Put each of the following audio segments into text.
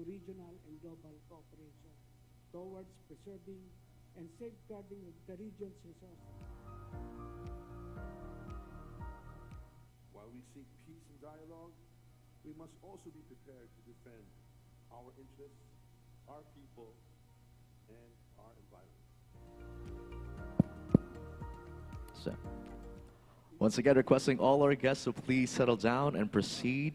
to regional and global cooperation towards preserving and safeguarding the region's resources. While we seek peace and dialogue, we must also be prepared to defend our interests, our people, and our environment. So, once again, requesting all our guests to please settle down and proceed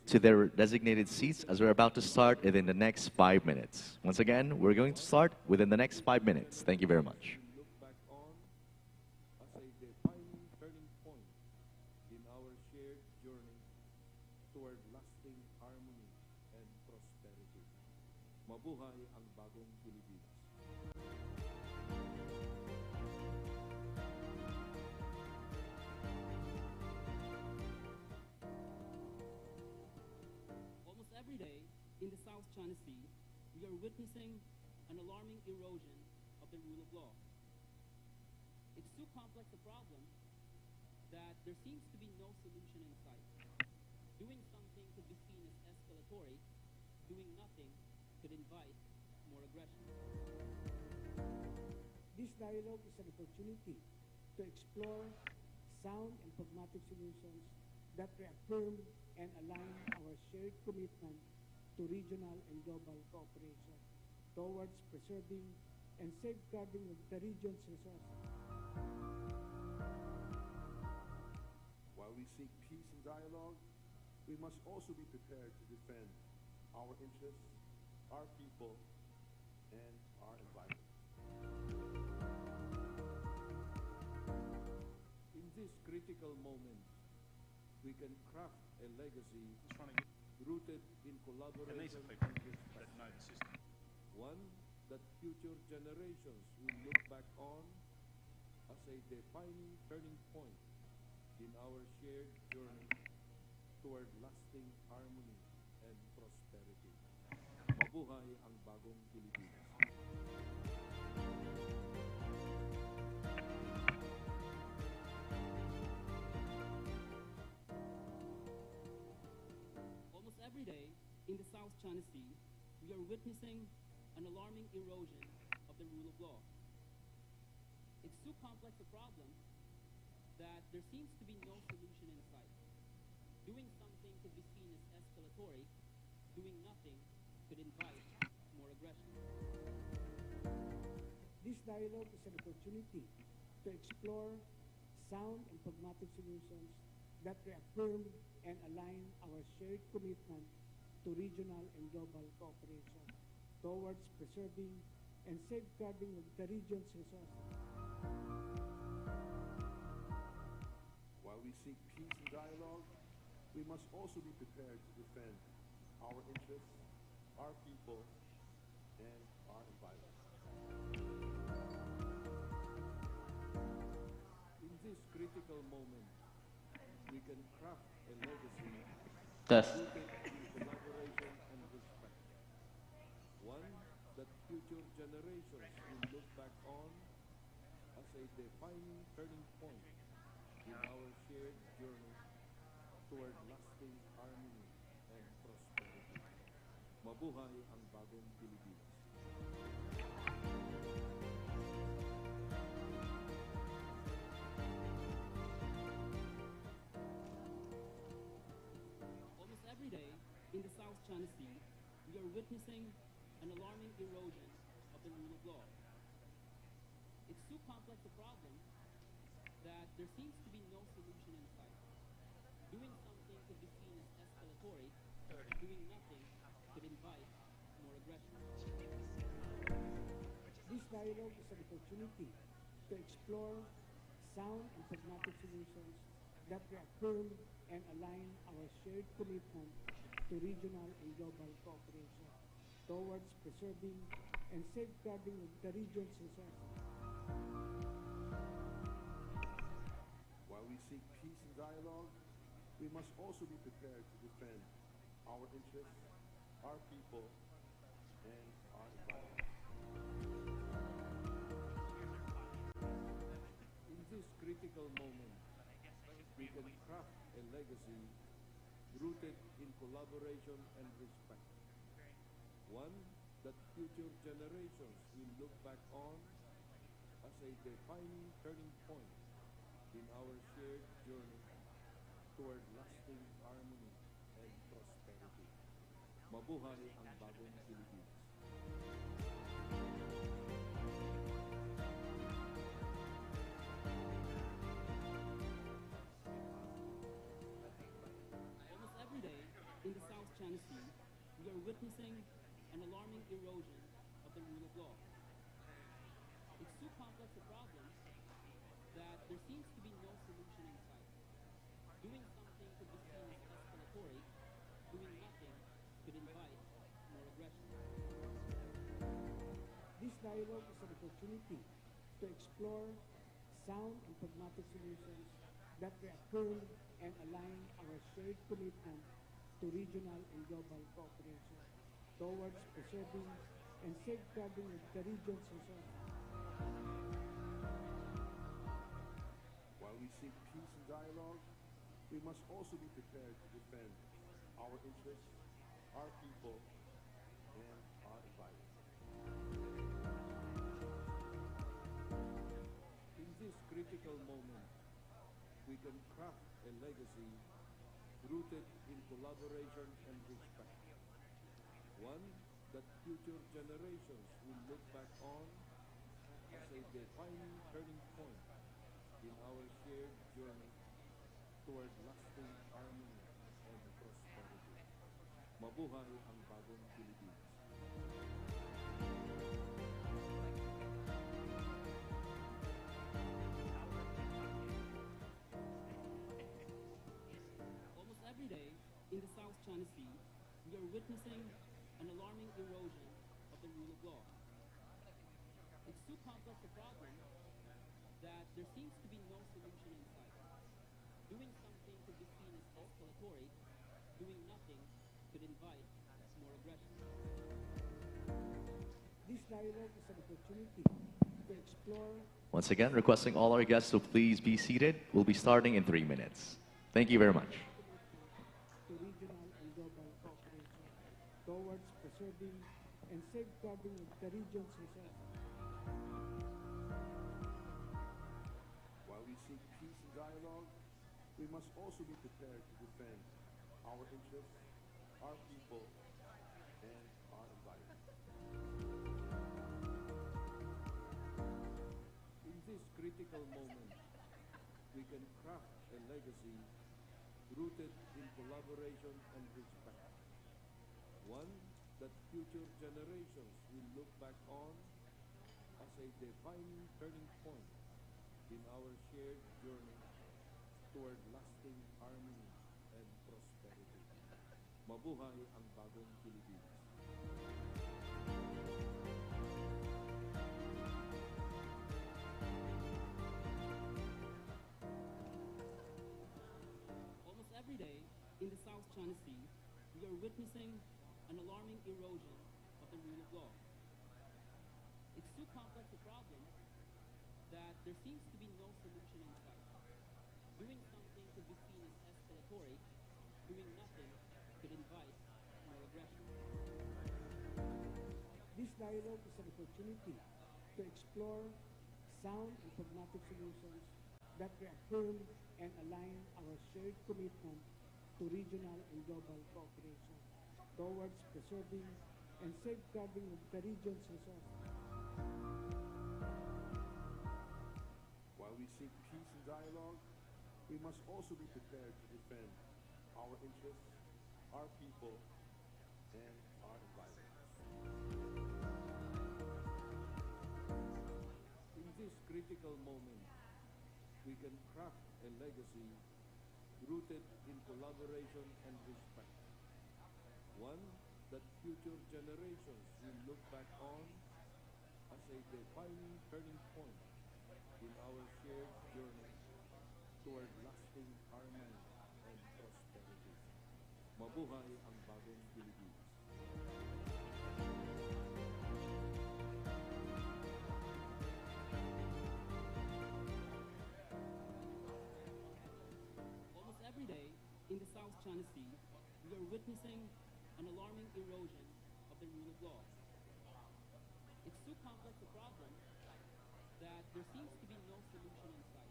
to their designated seats as we're about to start within the next 5 minutes. Once again, we're going to start within the next 5 minutes. Thank you very much. We look back on as a defining turning point in our shared journey toward lasting harmony and prosperity. Mabuhay ang bagong Pilipinas. Almost every day in the South China Sea, we are witnessing an alarming erosion of the rule of law. It's too complex a problem that there seems to be no solution in sight. Doing something could be seen as escalatory. Doing nothing could invite more aggression. This dialogue is an opportunity to explore sound and pragmatic solutions that reaffirm and align our shared commitment to regional and global cooperation towards preserving and safeguarding the region's resources. While we seek peace and dialogue, we must also be prepared to defend our interests, our people, and our environment. In this critical moment, we can craft a legacy rooted in collaboration and respect. One that future generations will look back on as a defining turning point in our shared journey toward lasting harmony and prosperity. Mabuhay ang bagong Pilipinas. Almost every day in the South China Sea, we are witnessing an alarming erosion of the rule of law. It's too complex a problem that there seems to be no solution in sight. Doing something could be seen as escalatory. Doing nothing could invite more aggression. This dialogue is an opportunity to explore sound and pragmatic solutions that reaffirm and align our shared commitment to regional and global cooperation towards preserving and safeguarding the region's resources. While we seek peace and dialogue, we must also be prepared to defend our interests, our people, and our environment. In this critical moment, we can craft a legacy rooted in collaboration and respect. One that future generations will look back on as a defining turning point in our shared journey toward lasting harmony and prosperity. Mabuhay ang bagong Pilipinas. Almost every day in the South China Sea, we are witnessing an alarming erosion of the rule of law. It's too complex a problem that there seems to be no solution in sight. Doing something could be seen as escalatory. Doing nothing could invite more aggression. This dialogue is an opportunity to explore sound and pragmatic solutions that reaffirm and align our shared commitment to regional and global cooperation towards preserving and safeguarding the region's resources. While we seek peace and dialogue, we must also be prepared to defend our interests, our people, and our environment. In this critical moment, we can craft a legacy rooted in collaboration and respect. one that future generations will look back on as a defining turning point in our shared journey toward lasting harmony and prosperity. Mabuhay ang bagong Pilipinas. Almost every day in the South China Sea, we are witnessing an alarming erosion of the rule of law. It's too complex a problem that there seems to be no solution in sight. Doing something could be seen as escalatory. Doing nothing could invite more aggression. This dialogue is an opportunity to explore sound and pragmatic solutions that reaffirm and align our shared commitment to regional and global cooperation towards preserving and safeguarding the region's resources. While we seek peace and dialogue, we must also be prepared to defend our interests, our people, and our environment. In this critical moment, we can craft a legacy rooted in collaboration and respect. One that future generations will look back on as a defining turning point in our shared journey toward lasting harmony and prosperity. Mabuhay ang bagong Pilipinas. Almost every day in the South China Sea, we are witnessing an alarming erosion of the rule of law. It's too complex a problem that there seems to be no solution in sight. Doing something could be seen as escalatory. Doing nothing could invite more aggression. This dialogue is an opportunity to explore Once again, requesting all our guests to please be seated. We'll be starting in 3 minutes. Thank you very much. to regional and global cooperation towards preserving and safeguarding the region's resources. While we seek peace and dialogue, we must also be prepared to defend our interests, our people, and our environment. In this critical moment, we can craft a legacy rooted in collaboration and respect. One that future generations will look back on as a defining turning point in our shared journey toward lasting harmony and prosperity. Mabuhay ang bagong Pilipinas. Almost every day in the South China Sea, we are witnessing an alarming erosion of the rule of law. It's too complex a problem that there seems to be no solution in sight. Doing something could be seen as escalatory. Doing nothing could invite more aggression. This dialogue is an opportunity to explore sound and pragmatic solutions that reaffirm and align our shared commitment to regional and global cooperation towards preserving and safeguarding the region's resources. While we seek peace and dialogue, we must also be prepared to defend our interests, our people, and our environment. In this critical moment, we can craft a legacy rooted in collaboration and respect. One that future generations will look back on as a defining turning point in our shared journey toward lasting harmony and prosperity. Mabuhay ang bagong Pilipinas. Almost every day in the South China Sea, we are witnessing an alarming erosion of the rule of law. so complex a problem that there seems to be no solution in sight.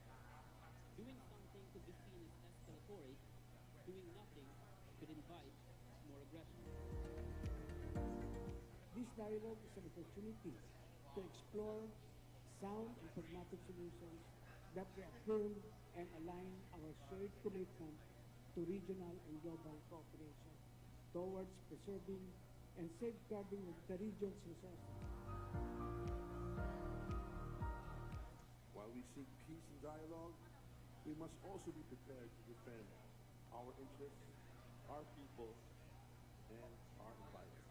Doing something could be seen as escalatory. Doing nothing could invite more aggression. This dialogue is an opportunity to explore sound and pragmatic solutions that reaffirm and align our shared commitment to regional and global cooperation towards preserving and safeguarding the region's resources. While we seek peace and dialogue, we must also be prepared to defend our interests, our people, and our environment.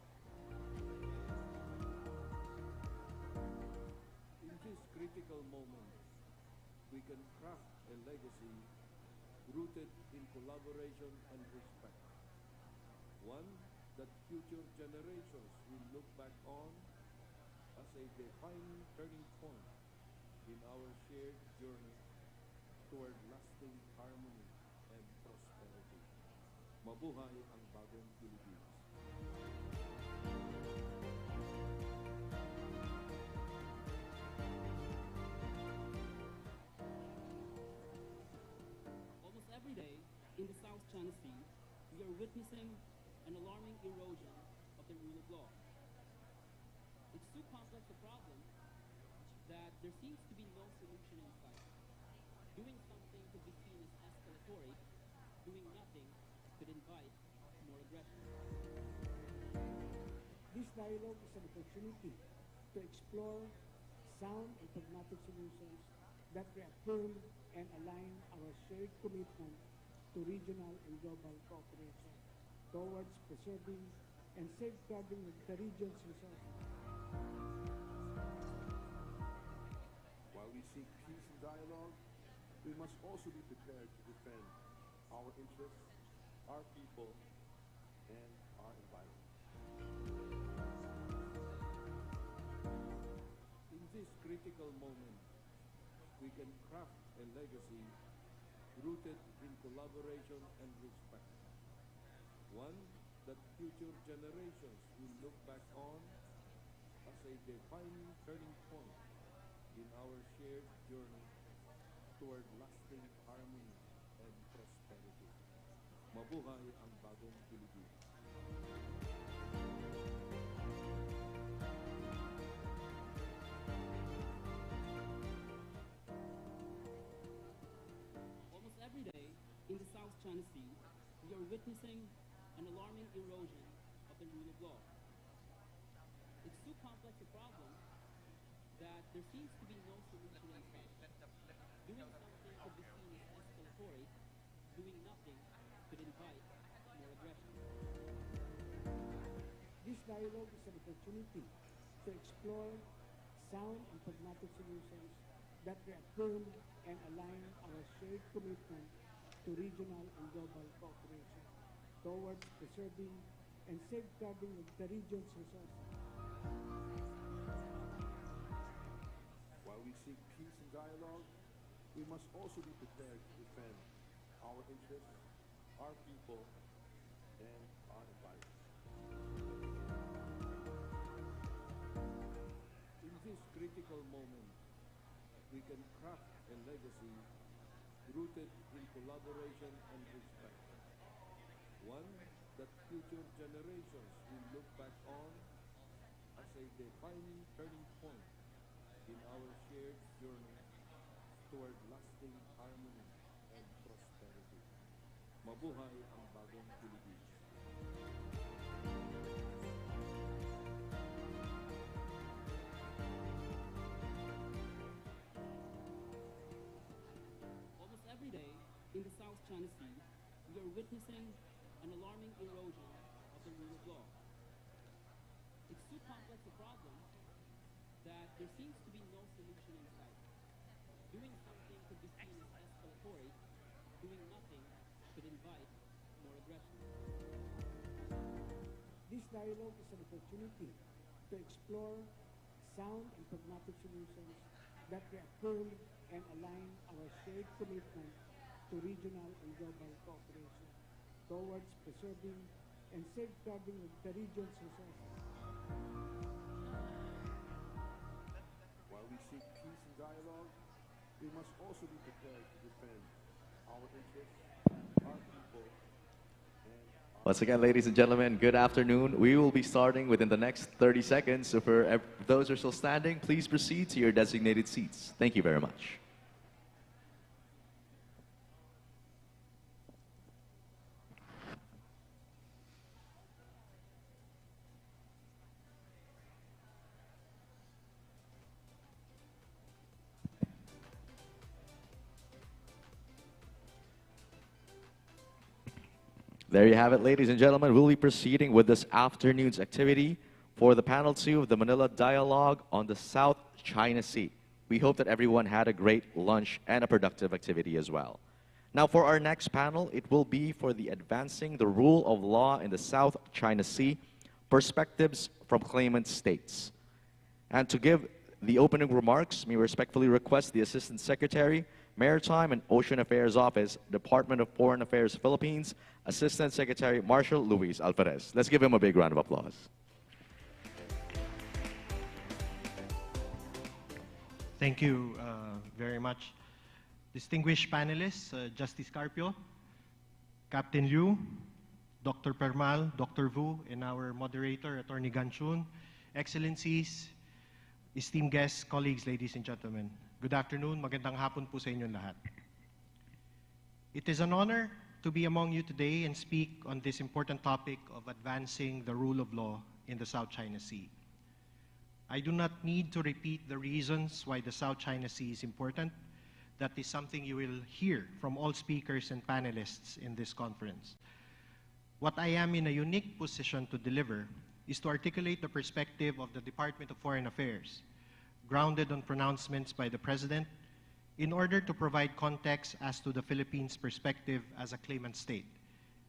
In this critical moment, we can craft a legacy rooted in collaboration and respect. One that future generations will look back on as a defining turning point in our shared journey toward lasting harmony and prosperity. Mabuhay ang bagong Pilipinas. Almost every day in the South China Sea, we are witnessing an alarming erosion of the rule of law. It's so complex a problem that there seems to be no solution in sight. Doing something could be seen as escalatory. Doing nothing could invite more aggression. This dialogue is an opportunity to explore sound and pragmatic solutions that reaffirm and align our shared commitment to regional and global cooperation towards preserving and safeguarding the region's resources. While we seek peace and dialogue, we must also be prepared to defend our interests, our people, and our environment. In this critical moment, we can craft a legacy rooted in collaboration and respect. One that future generations will look back on as a defining turning point in our shared journey toward lasting harmony and prosperity. Mabuhay ang bagong Pilipinas. Almost every day in the South China Sea, we are witnessing an alarming erosion of the rule of law. It's so complex a problem that there seems to be no solution in sight. Doing something could be seen as escalatory. Doing nothing could invite more aggression. This dialogue is an opportunity to explore sound and pragmatic solutions that reaffirm and align our shared commitment to regional and global cooperation towards preserving and safeguarding the region's resources. While we seek peace and dialogue, we must also be prepared to defend our interests, our people, and our environment. In this critical moment, we can craft a legacy rooted in collaboration and respect. One that future generations will look back on as a defining turning point in our shared journey toward lasting harmony and prosperity. Mabuhay ang bagong Pilipinas. Almost every day in the South China Sea, we are witnessing an alarming erosion of the rule of law. It's so complex a problem that there seems to be no solution in sight. Doing something could be seen as escalatory. Doing nothing could invite more aggression. This dialogue is an opportunity to explore sound and pragmatic solutions that reaffirm and align our shared commitment to regional and global cooperation towards preserving and safeguarding the region's resources. we must also be prepared to defend our interests, our people, and Once again, ladies and gentlemen, good afternoon. We will be starting within the next 30 seconds. So for those who are still standing, please proceed to your designated seats. Thank you very much. There you have it, ladies and gentlemen. We'll be proceeding with this afternoon's activity for the panel 2 of the Manila Dialogue on the South China Sea. We hope that everyone had a great lunch and a productive activity as well. Now, for our next panel, it will be for the Advancing the Rule of Law in the South China Sea, Perspectives from Claimant States. And to give the opening remarks, we respectfully request the Assistant Secretary, Maritime and Ocean Affairs Office, Department of Foreign Affairs, Philippines, Assistant Secretary Marshal Luis Alvarez. Let's give him a big round of applause. Thank you very much. Distinguished panelists, Justice Carpio, Captain Liu, Dr. Permal, Dr. Vu, and our moderator, Attorney Ganchun, Excellencies, esteemed guests, colleagues, ladies and gentlemen. Good afternoon, magandang hapon po sa inyong lahat. It is an honor to be among you today and speak on this important topic of advancing the rule of law in the South China Sea. I do not need to repeat the reasons why the South China Sea is important. That is something you will hear from all speakers and panelists in this conference. What I am in a unique position to deliver is to articulate the perspective of the Department of Foreign Affairs, grounded on pronouncements by the President, in order to provide context as to the Philippines' perspective as a claimant state,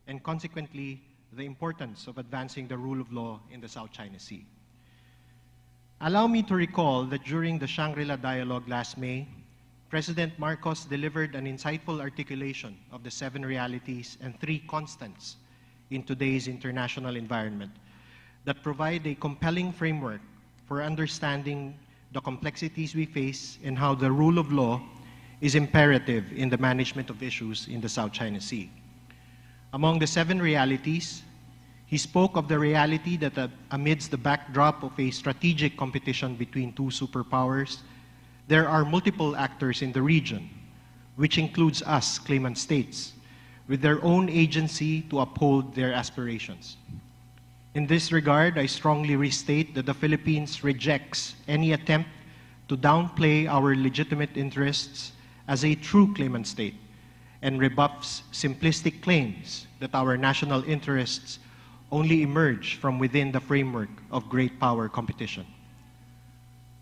and consequently, the importance of advancing the rule of law in the South China Sea. Allow me to recall that during the Shangri-La Dialogue last May, President Marcos delivered an insightful articulation of the 7 realities and 3 constants in today's international environment that provide a compelling framework for understanding the complexities we face and how the rule of law is imperative in the management of issues in the South China Sea. Among the 7 realities, he spoke of the reality that amidst the backdrop of a strategic competition between 2 superpowers, there are multiple actors in the region, which includes us, claimant states, with their own agency to uphold their aspirations. In this regard, I strongly restate that the Philippines rejects any attempt to downplay our legitimate interests as a true claimant state and rebuffs simplistic claims that our national interests only emerge from within the framework of great power competition.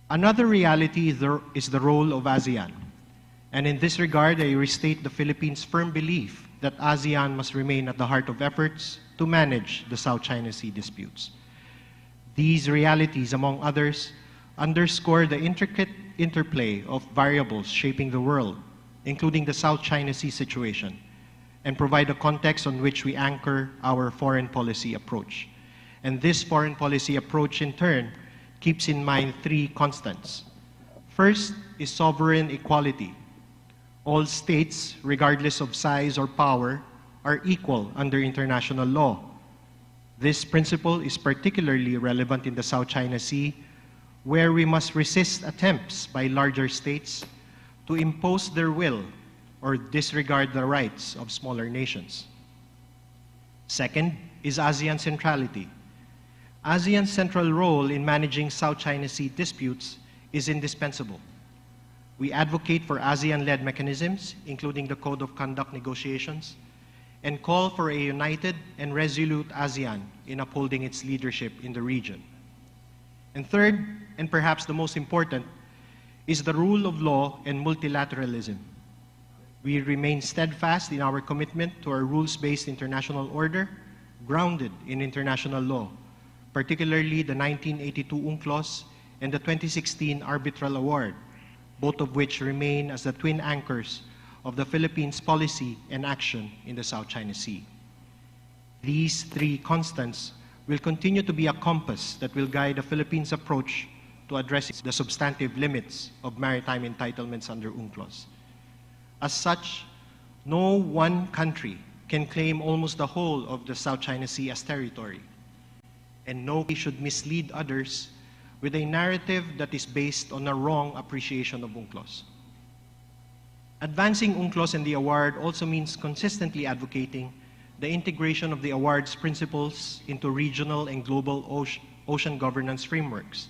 Another reality is the role of ASEAN. And in this regard, I restate the Philippines' firm belief that ASEAN must remain at the heart of efforts to manage the South China Sea disputes. These realities, among others, underscore the intricate interplay of variables shaping the world, including the South China Sea situation, and provide a context on which we anchor our foreign policy approach. And this foreign policy approach, in turn, keeps in mind 3 constants. First is sovereign equality. All states, regardless of size or power, are equal under international law. This principle is particularly relevant in the South China Sea, where we must resist attempts by larger states to impose their will or disregard the rights of smaller nations. Second is ASEAN centrality. ASEAN's central role in managing South China Sea disputes is indispensable. We advocate for ASEAN-led mechanisms, including the Code of Conduct negotiations, and call for a united and resolute ASEAN in upholding its leadership in the region. And third, and perhaps the most important, is the rule of law and multilateralism. We remain steadfast in our commitment to our rules-based international order, grounded in international law, particularly the 1982 UNCLOS and the 2016 Arbitral Award, both of which remain as the twin anchors of the Philippines' policy and action in the South China Sea. These 3 constants will continue to be a compass that will guide the Philippines' approach to address the substantive limits of maritime entitlements under UNCLOS. As such, no one country can claim almost the whole of the South China Sea as territory, and no country should mislead others with a narrative that is based on a wrong appreciation of UNCLOS. Advancing UNCLOS and the award also means consistently advocating the integration of the award's principles into regional and global ocean governance frameworks,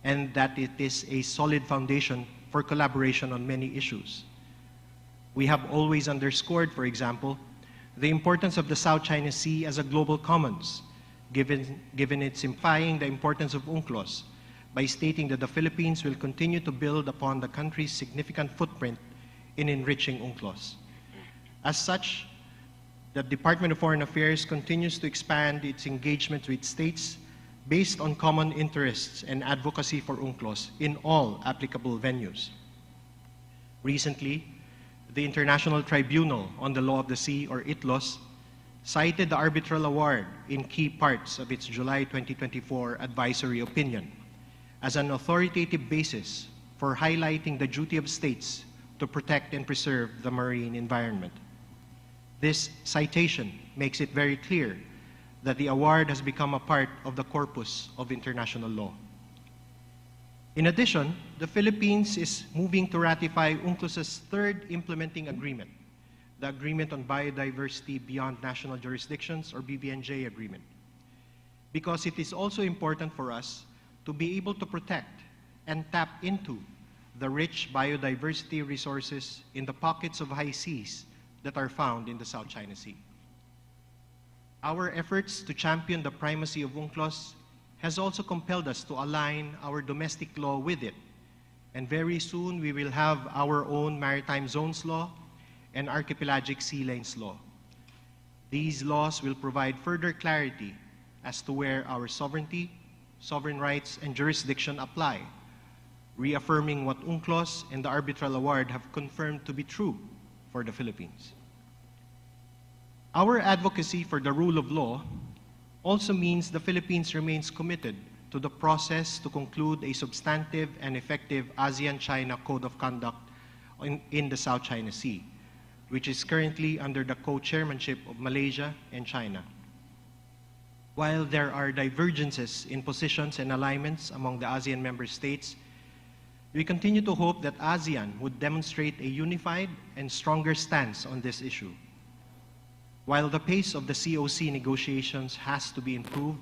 and that it is a solid foundation for collaboration on many issues. We have always underscored, for example, the importance of the South China Sea as a global commons, given its implying the importance of UNCLOS by stating that the Philippines will continue to build upon the country's significant footprint in enriching UNCLOS. As such, the Department of Foreign Affairs continues to expand its engagement with states based on common interests and advocacy for UNCLOS in all applicable venues. Recently, the International Tribunal on the Law of the Sea, or ITLOS, cited the arbitral award in key parts of its July 2024 advisory opinion as an authoritative basis for highlighting the duty of states to protect and preserve the marine environment. This citation makes it very clear that the award has become a part of the corpus of international law. In addition, the Philippines is moving to ratify UNCLOS's third implementing agreement, the Agreement on Biodiversity Beyond National Jurisdictions, or BBNJ agreement, because it is also important for us to be able to protect and tap into the rich biodiversity resources in the pockets of high seas that are found in the South China Sea. Our efforts to champion the primacy of UNCLOS has also compelled us to align our domestic law with it, and very soon we will have our own maritime zones law and archipelagic sea lanes law. These laws will provide further clarity as to where our sovereignty, sovereign rights, and jurisdiction apply, reaffirming what UNCLOS and the arbitral award have confirmed to be true for the Philippines. Our advocacy for the rule of law also means the Philippines remains committed to the process to conclude a substantive and effective ASEAN-China Code of Conduct in the South China Sea, which is currently under the co-chairmanship of Malaysia and China. While there are divergences in positions and alignments among the ASEAN member states, we continue to hope that ASEAN would demonstrate a unified and stronger stance on this issue. While the pace of the COC negotiations has to be improved,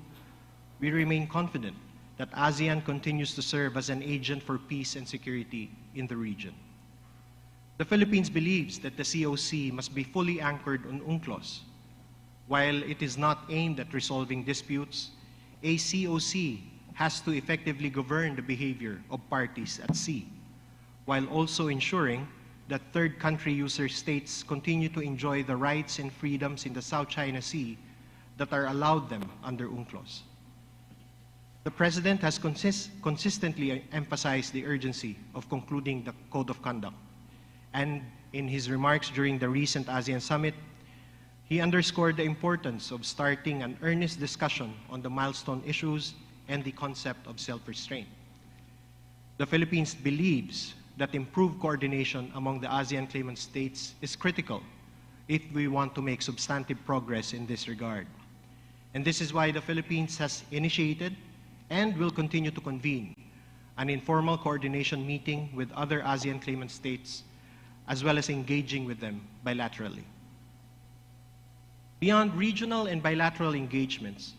we remain confident that ASEAN continues to serve as an agent for peace and security in the region. The Philippines believes that the COC must be fully anchored on UNCLOS. While it is not aimed at resolving disputes, a COC has to effectively govern the behavior of parties at sea, while also ensuring that third country user states continue to enjoy the rights and freedoms in the South China Sea that are allowed them under UNCLOS. The President has consistently emphasized the urgency of concluding the Code of Conduct, and in his remarks during the recent ASEAN Summit, he underscored the importance of starting an earnest discussion on the milestone issues and the concept of self-restraint. The Philippines believes that improved coordination among the ASEAN claimant states is critical if we want to make substantive progress in this regard. And this is why the Philippines has initiated and will continue to convene an informal coordination meeting with other ASEAN claimant states, as well as engaging with them bilaterally. Beyond regional and bilateral engagements,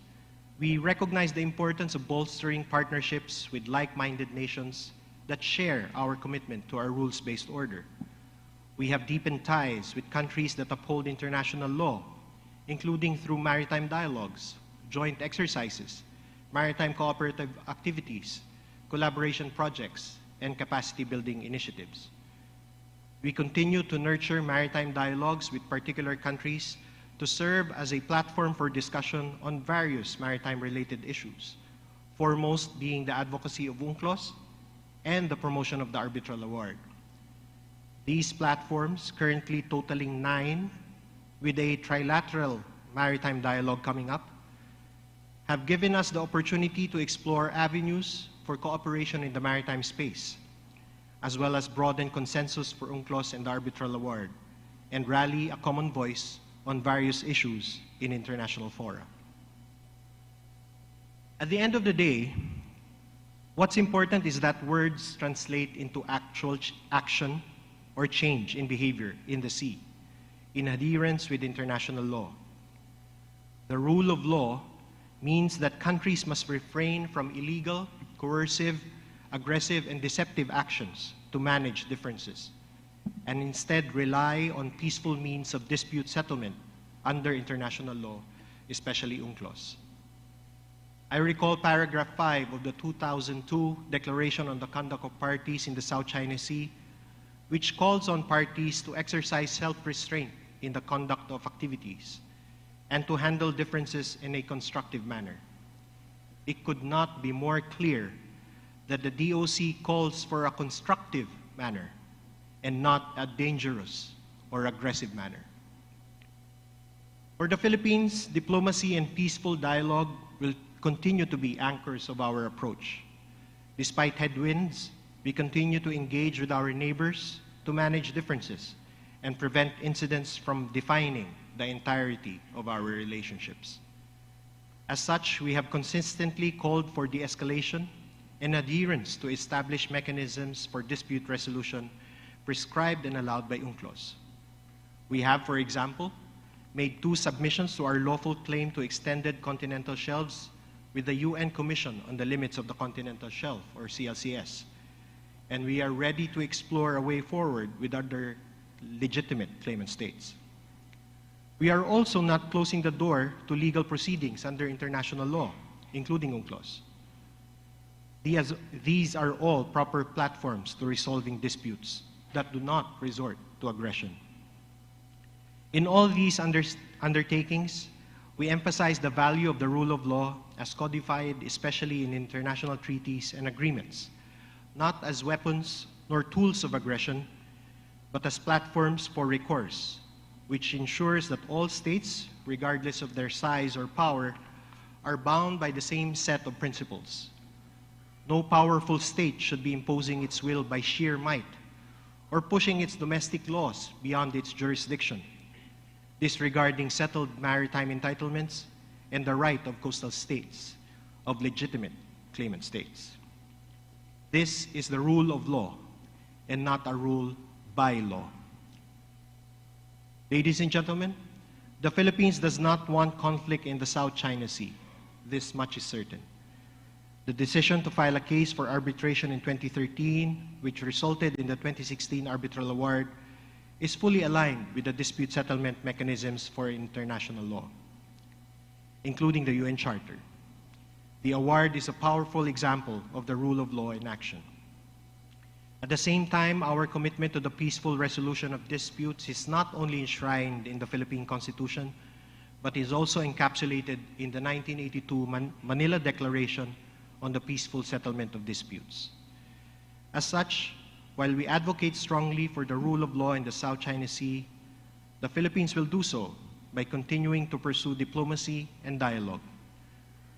we recognize the importance of bolstering partnerships with like-minded nations that share our commitment to our rules-based order. We have deepened ties with countries that uphold international law, including through maritime dialogues, joint exercises, maritime cooperative activities, collaboration projects, and capacity-building initiatives. We continue to nurture maritime dialogues with particular countries to serve as a platform for discussion on various maritime-related issues, foremost being the advocacy of UNCLOS and the promotion of the arbitral award. These platforms, currently totaling 9, with a trilateral maritime dialogue coming up, have given us the opportunity to explore avenues for cooperation in the maritime space, as well as broaden consensus for UNCLOS and the Arbitral Award, and rally a common voice on various issues in international fora. At the end of the day, what's important is that words translate into actual action or change in behavior in the sea, in adherence with international law. The rule of law means that countries must refrain from illegal, coercive, aggressive, and deceptive actions to manage differences, and instead rely on peaceful means of dispute settlement under international law, especially UNCLOS. I recall paragraph 5 of the 2002 Declaration on the Conduct of Parties in the South China Sea, which calls on parties to exercise self-restraint in the conduct of activities and to handle differences in a constructive manner. It could not be more clear that the DOC calls for a constructive manner and not a dangerous or aggressive manner. For the Philippines, diplomacy and peaceful dialogue will continue to be anchors of our approach. Despite headwinds, we continue to engage with our neighbors to manage differences and prevent incidents from defining the entirety of our relationships. As such, we have consistently called for de-escalation and adherence to established mechanisms for dispute resolution prescribed and allowed by UNCLOS. We have, for example, made 2 submissions to our lawful claim to extended continental shelves with the UN Commission on the Limits of the Continental Shelf, or CLCS, and we are ready to explore a way forward with other legitimate claimant states. We are also not closing the door to legal proceedings under international law, including UNCLOS. These are all proper platforms to resolving disputes that do not resort to aggression. In all these undertakings, we emphasize the value of the rule of law as codified, especially in international treaties and agreements, not as weapons nor tools of aggression, but as platforms for recourse, which ensures that all states, regardless of their size or power, are bound by the same set of principles. No powerful state should be imposing its will by sheer might or pushing its domestic laws beyond its jurisdiction, disregarding settled maritime entitlements and the right of coastal states, of legitimate claimant states. This is the rule of law and not a rule by law. Ladies and gentlemen, the Philippines does not want conflict in the South China Sea. This much is certain. The decision to file a case for arbitration in 2013, which resulted in the 2016 Arbitral Award, is fully aligned with the dispute settlement mechanisms for international law, including the UN Charter. The award is a powerful example of the rule of law in action. At the same time, our commitment to the peaceful resolution of disputes is not only enshrined in the Philippine Constitution, but is also encapsulated in the 1982 Manila Declaration on the Peaceful Settlement of Disputes. As such, while we advocate strongly for the rule of law in the South China Sea, the Philippines will do so by continuing to pursue diplomacy and dialogue.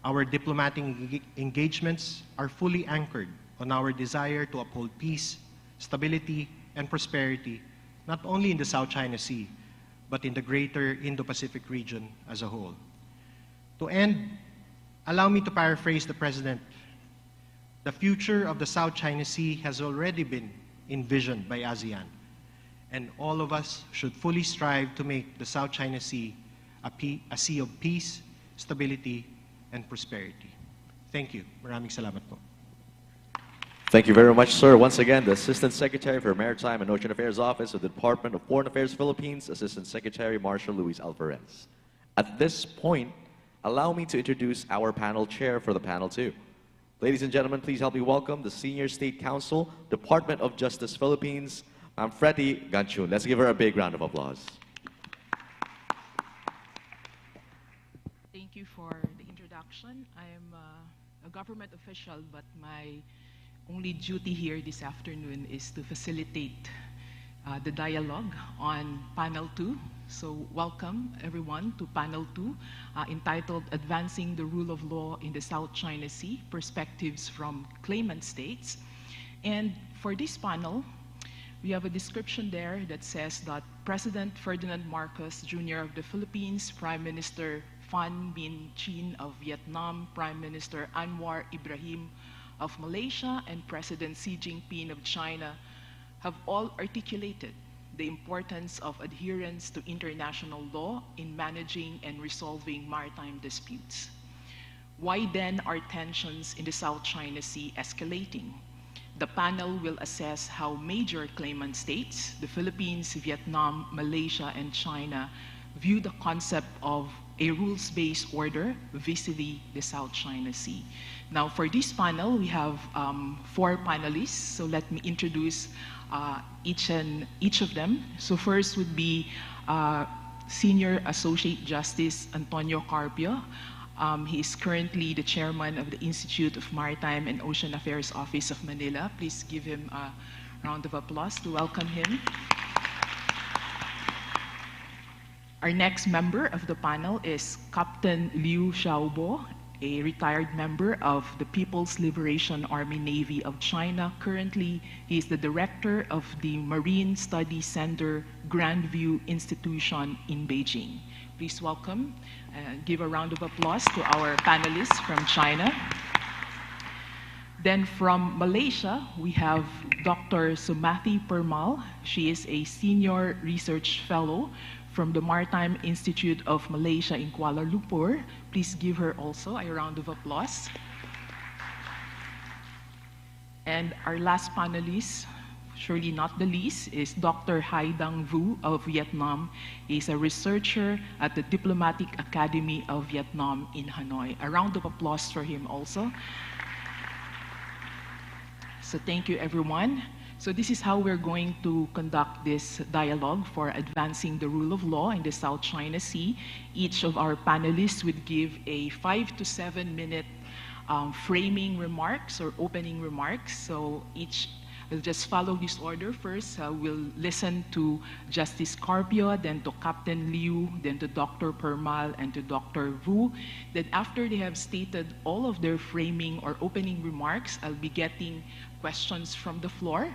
Our diplomatic engagements are fully anchored on our desire to uphold peace, stability, and prosperity, not only in the South China Sea, but in the greater Indo-Pacific region as a whole. To end, allow me to paraphrase the President. The future of the South China Sea has already been envisioned by ASEAN, and all of us should fully strive to make the South China Sea a sea of peace, stability, and prosperity. Thank you. Maraming salamat po. Thank you very much, sir. Once again, the Assistant Secretary for Maritime and Ocean Affairs Office of the Department of Foreign Affairs Philippines, Assistant Secretary Marshal Luis Alvarez. At this point, allow me to introduce our panel chair for the panel 2. Ladies and gentlemen, please help me welcome the Senior State Counsel, Department of Justice Philippines, Ma'am Fretty Ganchun. Let's give her a big round of applause. Thank you for the introduction. I am a government official, but my only duty here this afternoon is to facilitate the dialogue on panel 2. So welcome everyone to panel 2, entitled Advancing the Rule of Law in the South China Sea, Perspectives from Claimant States. And for this panel, we have a description there that says that President Ferdinand Marcos Jr. of the Philippines, Prime Minister Phan Minh Chinh of Vietnam, Prime Minister Anwar Ibrahim of Malaysia, and President Xi Jinping of China have all articulated the importance of adherence to international law in managing and resolving maritime disputes. Why then are tensions in the South China Sea escalating? The panel will assess how major claimant states, the Philippines, Vietnam, Malaysia, and China, view the concept of a rules-based order vis-a-vis the South China Sea. Now, for this panel, we have 4 panelists, so let me introduce each of them. So first would be Senior Associate Justice Antonio Carpio. He is currently the chairman of the Institute of Maritime and Ocean Affairs Office of Manila. Please give him a round of applause to welcome him. Our next member of the panel is Captain Liu Xiaobo, a retired member of the People's Liberation Army Navy of China. Currently, he is the director of the Marine Studies Center Grandview Institution in Beijing. Please welcome and give a round of applause to our panelists from China. Then from Malaysia, we have Dr. Sumathi Permal. She is a senior research fellow from the Maritime Institute of Malaysia in Kuala Lumpur. Please give her also a round of applause. And our last panelist, surely not the least, is Dr. Hai Dang Vu of Vietnam. He's a researcher at the Diplomatic Academy of Vietnam in Hanoi. A round of applause for him also. So thank you, everyone. So this is how we're going to conduct this dialogue for advancing the rule of law in the South China Sea. Each of our panelists would give a 5 to 7 minute framing remarks or opening remarks. So each will just follow this order. First, we'll listen to Justice Carpio, then to Captain Liu, then to Dr. Permal, and to Dr. Vu. Then after they have stated all of their framing or opening remarks, I'll be getting questions from the floor.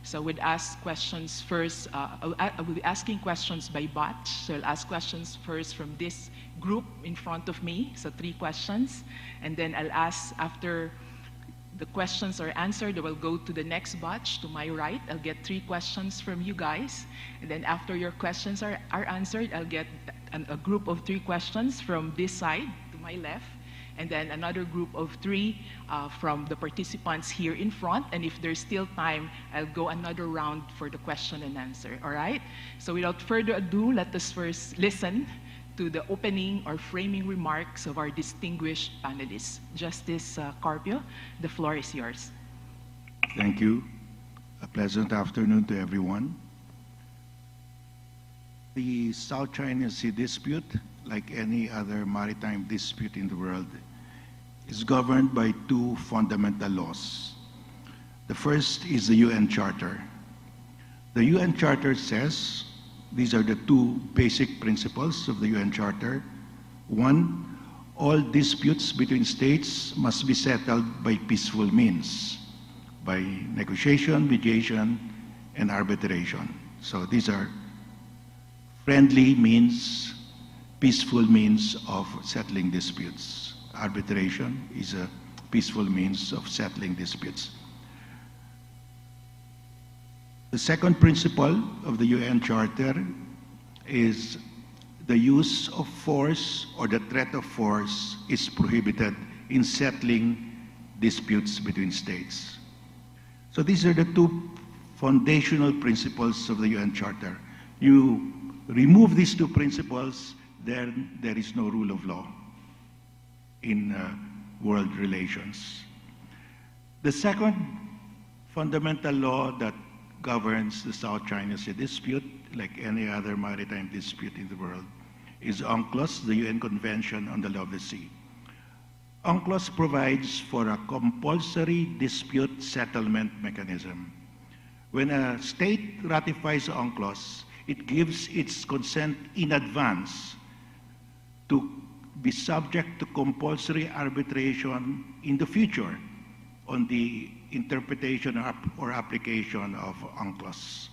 So I would ask questions first, I will be asking questions by batch. So I'll ask questions first from this group in front of me, so 3 questions. And then I'll ask after the questions are answered, I will go to the next batch to my right. I'll get 3 questions from you guys. And then after your questions are answered, I'll get a group of 3 questions from this side to my left. And then another group of 3 from the participants here in front. And if there's still time, I'll go another round for the question and answer, all right? So without further ado, let us first listen to the opening or framing remarks of our distinguished panelists. Justice Carpio, the floor is yours. Thank you. A pleasant afternoon to everyone. The South China Sea dispute, like any other maritime dispute in the world, is governed by 2 fundamental laws. The first is the UN Charter. The UN Charter says, these are the 2 basic principles of the UN Charter. 1, all disputes between states must be settled by peaceful means, by negotiation, mediation, and arbitration. So these are friendly means, peaceful means of settling disputes. Arbitration is a peaceful means of settling disputes. The second principle of the UN Charter is the use of force or the threat of force is prohibited in settling disputes between states. So these are the 2 foundational principles of the UN Charter. You remove these 2 principles, then there is no rule of law in world relations. The second fundamental law that governs the South China Sea dispute, like any other maritime dispute in the world, is UNCLOS, the UN Convention on the Law of the Sea. UNCLOS provides for a compulsory dispute settlement mechanism. When a state ratifies the UNCLOS, it gives its consent in advance to be subject to compulsory arbitration in the future on the interpretation or application of UNCLOS.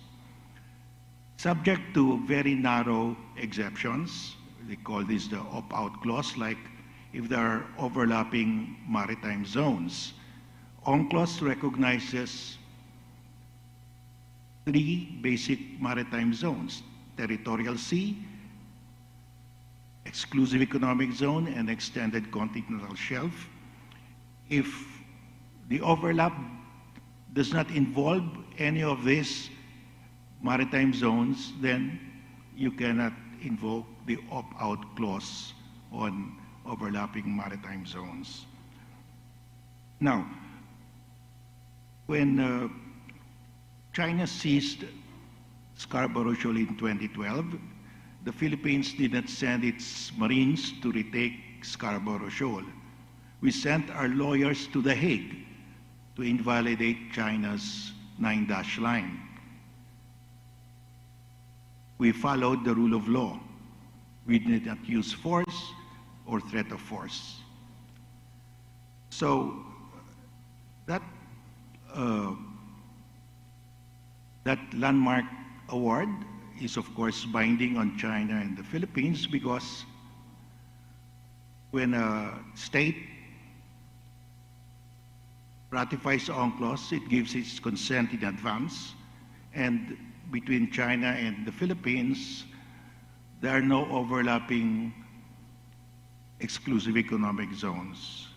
Subject to very narrow exceptions, they call this the opt-out clause, like if there are overlapping maritime zones. UNCLOS recognizes three basic maritime zones: territorial sea, exclusive economic zone, and extended continental shelf. If the overlap does not involve any of these maritime zones, then you cannot invoke the opt-out clause on overlapping maritime zones. Now, when China seized Scarborough Shoal in 2012, the Philippines did not send its Marines to retake Scarborough Shoal. We sent our lawyers to The Hague to invalidate China's 9-dash line. We followed the rule of law. We did not use force or threat of force. So that landmark award is, of course, binding on China and the Philippines, because when a state ratifies UNCLOS, it gives its consent in advance, and between China and the Philippines, there are no overlapping exclusive economic zones.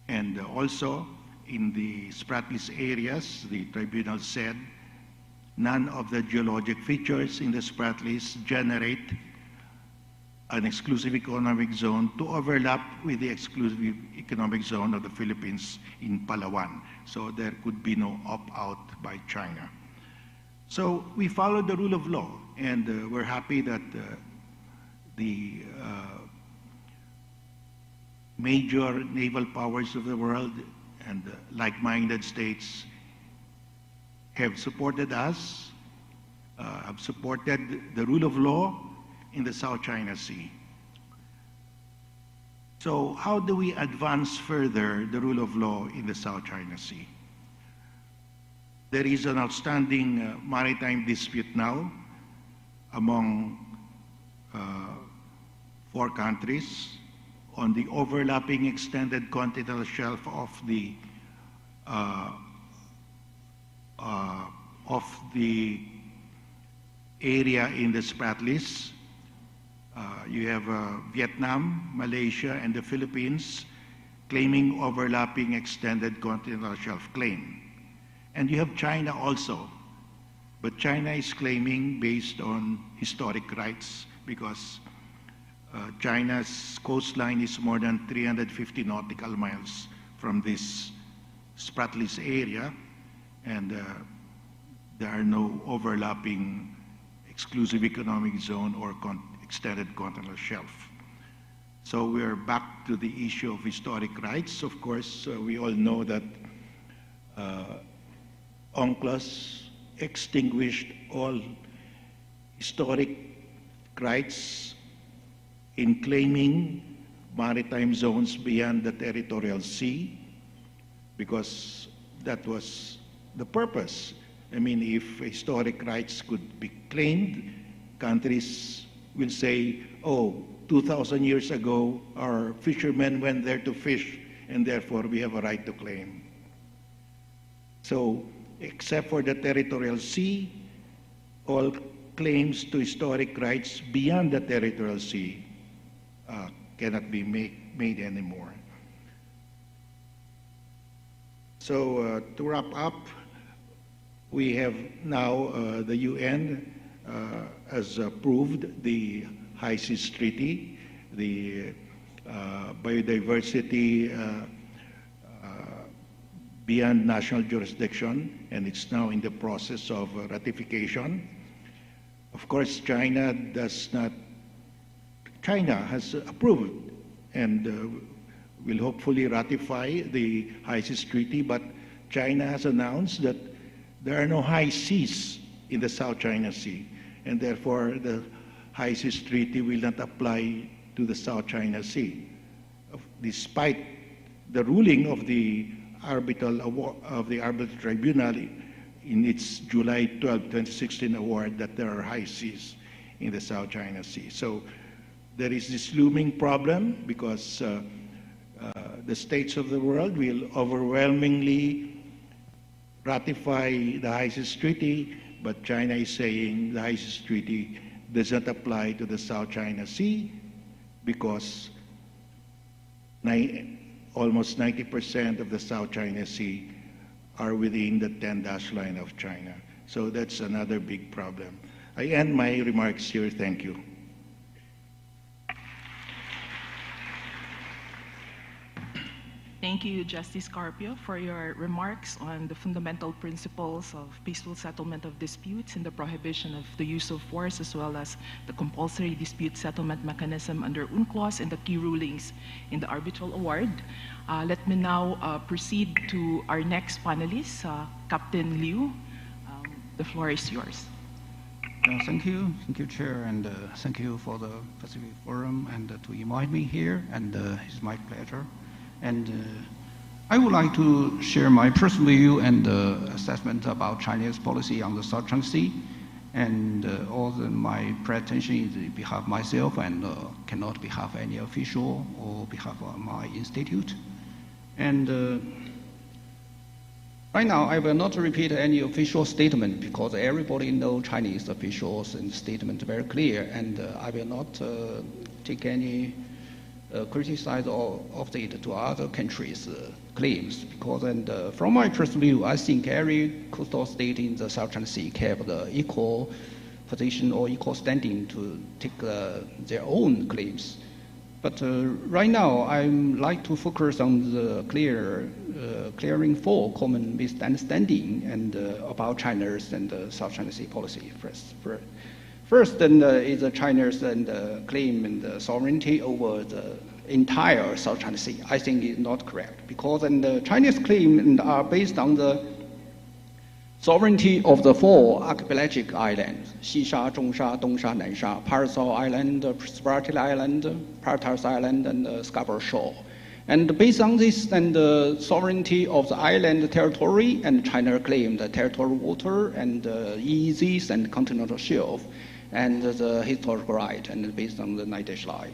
And also, in the Spratlys areas, the tribunal said none of the geologic features in the Spratlys generate an exclusive economic zone to overlap with the exclusive economic zone of the Philippines in Palawan. So there could be no opt-out by China. So we followed the rule of law, and we're happy that the major naval powers of the world and like-minded states have supported us, have supported the rule of law in the South China Sea. So how do we advance further the rule of law in the South China Sea? There is an outstanding maritime dispute now among 4 countries on the overlapping extended continental shelf of the area in the Spratlys. You have Vietnam, Malaysia, and the Philippines claiming overlapping extended continental shelf claim. And you have China also, but China is claiming based on historic rights, because China's coastline is more than 350 nautical miles from this Spratlys area, and there are no overlapping exclusive economic zone or extended continental shelf. So we're back to the issue of historic rights. Of course, we all know that UNCLOS extinguished all historic rights in claiming maritime zones beyond the territorial sea, because that was the purpose. I mean, if historic rights could be claimed, countries will say, oh, 2,000 years ago, our fishermen went there to fish, and therefore we have a right to claim. So, except for the territorial sea, all claims to historic rights beyond the territorial sea cannot be made anymore. So to wrap up, we have now the UN has approved the High Seas Treaty, the biodiversity beyond national jurisdiction, and it's now in the process of ratification. Of course, China has approved and will hopefully ratify the High Seas Treaty, but China has announced that there are no high seas in the South China Sea, and therefore the High Seas Treaty will not apply to the South China Sea, despite the ruling of the arbitral tribunal in its July 12, 2016 award that there are high seas in the South China Sea. So there is this looming problem because the states of the world will overwhelmingly ratify the High Seas Treaty, but China is saying the High Seas Treaty does not apply to the South China Sea because almost 90% of the South China Sea are within the 10-dash line of China. So that's another big problem. I end my remarks here. Thank you. Thank you, Justice Carpio, for your remarks on the fundamental principles of peaceful settlement of disputes and the prohibition of the use of force, as well as the compulsory dispute settlement mechanism under UNCLOS and the key rulings in the arbitral award. Let me now proceed to our next panelist, Captain Liu. The floor is yours. Thank you, Chair, and thank you for the Pacific Forum and to invite me here, and it's my pleasure. And I would like to share my personal view and assessment about Chinese policy on the South China Sea, and my presentation is on behalf of myself and cannot behalf of any official or behalf of my institute. And right now, I will not repeat any official statement because everybody knows Chinese officials and statement very clear, and I will not take any criticize or of it to other countries' claims because, and from my personal view, I think every coastal state in the South China Sea have the equal position or equal standing to take their own claims. But right now, I like to focus on the clearing four common misunderstanding and about China's and South China Sea policy First, is China's claim and sovereignty over the entire South China Sea. I think is not correct because the Chinese claim are based on the sovereignty of the four archipelagic islands: Xisha, Zhongsha, Dongsha, Nansha, Paracel Island, Spratly Island, Paratas Island, and Scarborough Shoal. And based on this and the sovereignty of the island territory, and China claimed the territorial water and EEZs and continental shelf, and the historical right, and based on the 9-dash line.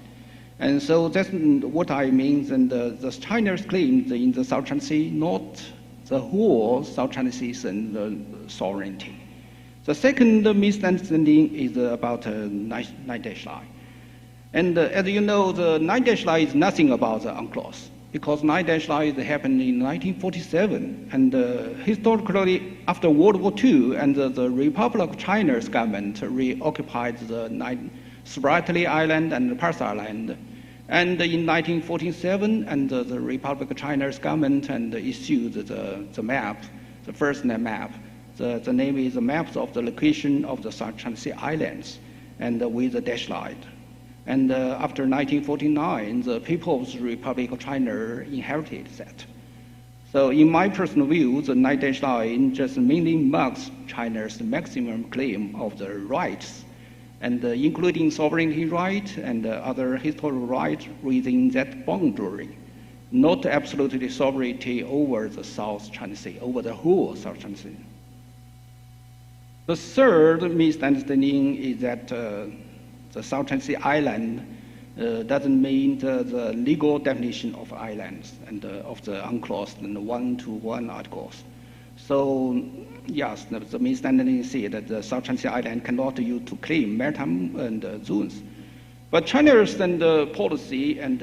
And so that's what I mean, and the China's claim in the South China Sea, not the whole South China Sea and sovereignty. The second misunderstanding is about 9-dash line. And as you know, the 9-dash line is nothing about the UNCLOS, because 9-dash line happened in 1947, and historically after World War II, and the Republic of China's government reoccupied the Spratly Island and Paracel Island. And in 1947, and the Republic of China's government and issued the map, the first map. The name is the maps of the location of the South China Sea islands, and with the dash line. And after 1949, the People's Republic of China inherited that. So in my personal view, the 9-dash line just mainly marks China's maximum claim of the rights, and including sovereignty right and other historical rights within that boundary, not absolutely sovereignty over the South China Sea, over the whole South China Sea. The third misunderstanding is that the South China Sea island doesn't mean the legal definition of islands and of the UNCLOS and the 1-to-1 articles. So yes, the misunderstanding is that the South China Sea island cannot use to claim maritime and zones. But China's policy and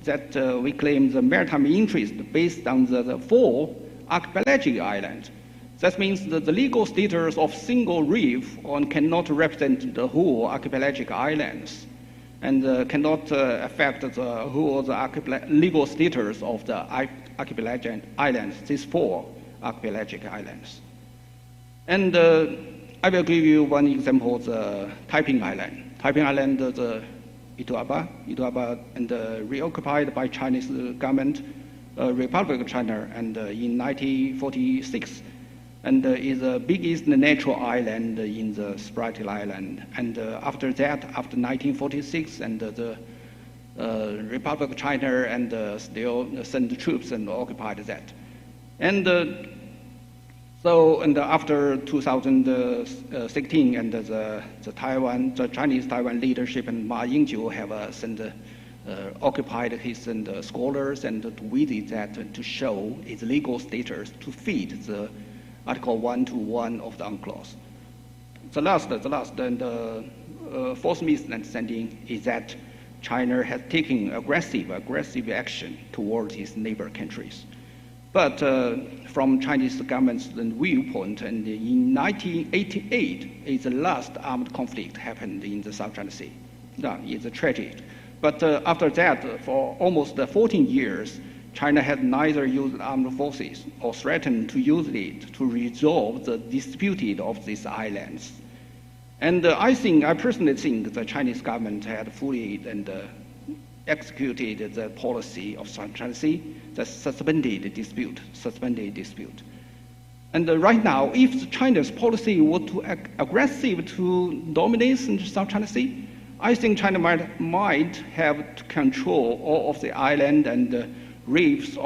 that we claim the maritime interest based on the four archipelagic islands. That means that the legal status of single reef cannot represent the whole archipelagic islands, and cannot affect the whole legal status of the archipelagic islands, these four archipelagic islands. And I will give you one example, the Taiping Island. Taiping Island, the Ituaba, and reoccupied by Chinese government, Republic of China, and in 1946, and is the biggest natural island in the Spratly Island. And after that, after 1946, and the Republic of China and still sent troops and occupied that. And after 2016, and the Chinese Taiwan leadership and Ma Ying-jeou have sent occupied his scholars and to visit that to show its legal status to fit the Article 121 of the UNCLOS. The last and fourth misunderstanding is that China has taken aggressive action towards its neighbor countries. But from Chinese government's viewpoint, and in 1988, is the last armed conflict happened in the South China Sea. It's tragic. But after that, for almost 14 years, China has neither used armed forces or threatened to use it to resolve the dispute of these islands. And I personally think the Chinese government had fully executed the policy of South China Sea, the suspended dispute. And right now, if China's policy were too aggressive to dominate South China Sea, I think China might have to control all of the island and reefs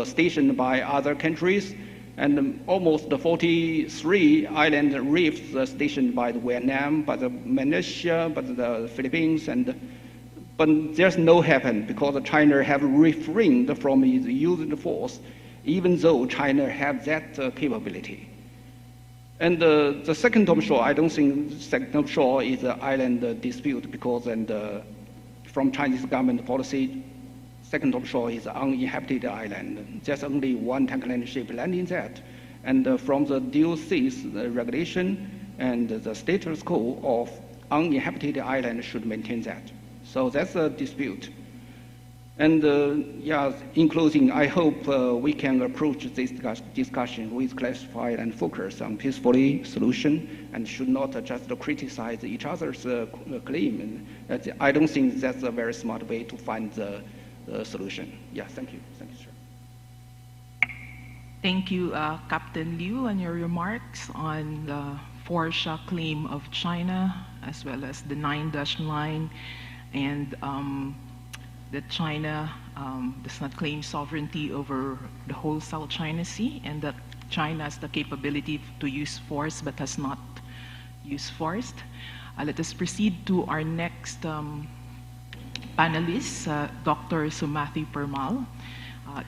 stationed by other countries, and almost 43 island reefs stationed by Vietnam, by Malaysia, by the Philippines, but there's no happen because China have refrained from using force, even though China has that capability. And the second offshore, I don't think second offshore is an island dispute because from Chinese government policy, second offshore is uninhabited island. There's only one tanker ship landing that. And from the DOC's regulation and the status quo of uninhabited island should maintain that. So that's a dispute. And in closing, I hope we can approach this discussion with clarified and focus on peacefully solution, and should not just criticize each other's claim. And I don't think that's a very smart way to find the solution. Yeah, thank you. Thank you, sir. Thank you, Captain Liu, on your remarks on the force claim of China, as well as the 9-line, and that China does not claim sovereignty over the whole South China Sea, and that China has the capability to use force but has not used force. Let us proceed to our next panelist, Dr. Sumathy Permal.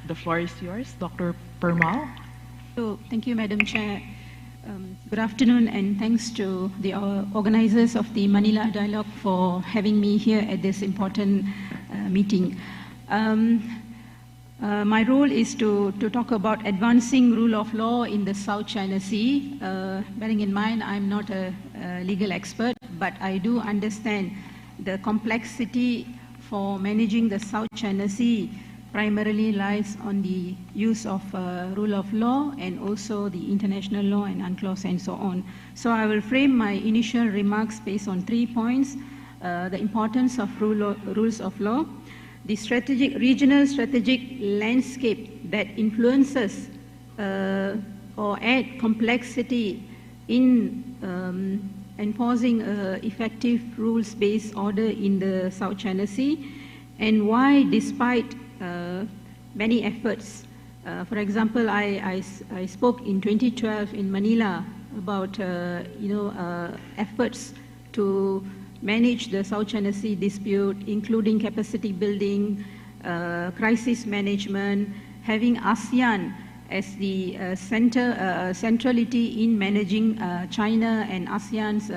The floor is yours, Dr. Permal. So, thank you, Madam Chair. Good afternoon, and thanks to the organizers of the Manila Dialogue for having me here at this important meeting. My role is to talk about advancing rule of law in the South China Sea. Bearing in mind, I'm not a legal expert, but I do understand the complexity for managing the South China Sea primarily lies on the use of rule of law and also the international law and UNCLOS and so on. So I will frame my initial remarks based on 3 points: the importance of rules of law, the regional strategic landscape that influences or add complexity in enforcing effective rules-based order in the South China Sea, and why, despite many efforts, for example, I spoke in 2012 in Manila about efforts to manage the South China Sea dispute, including capacity building, crisis management, having ASEAN as the centrality in managing China and ASEAN's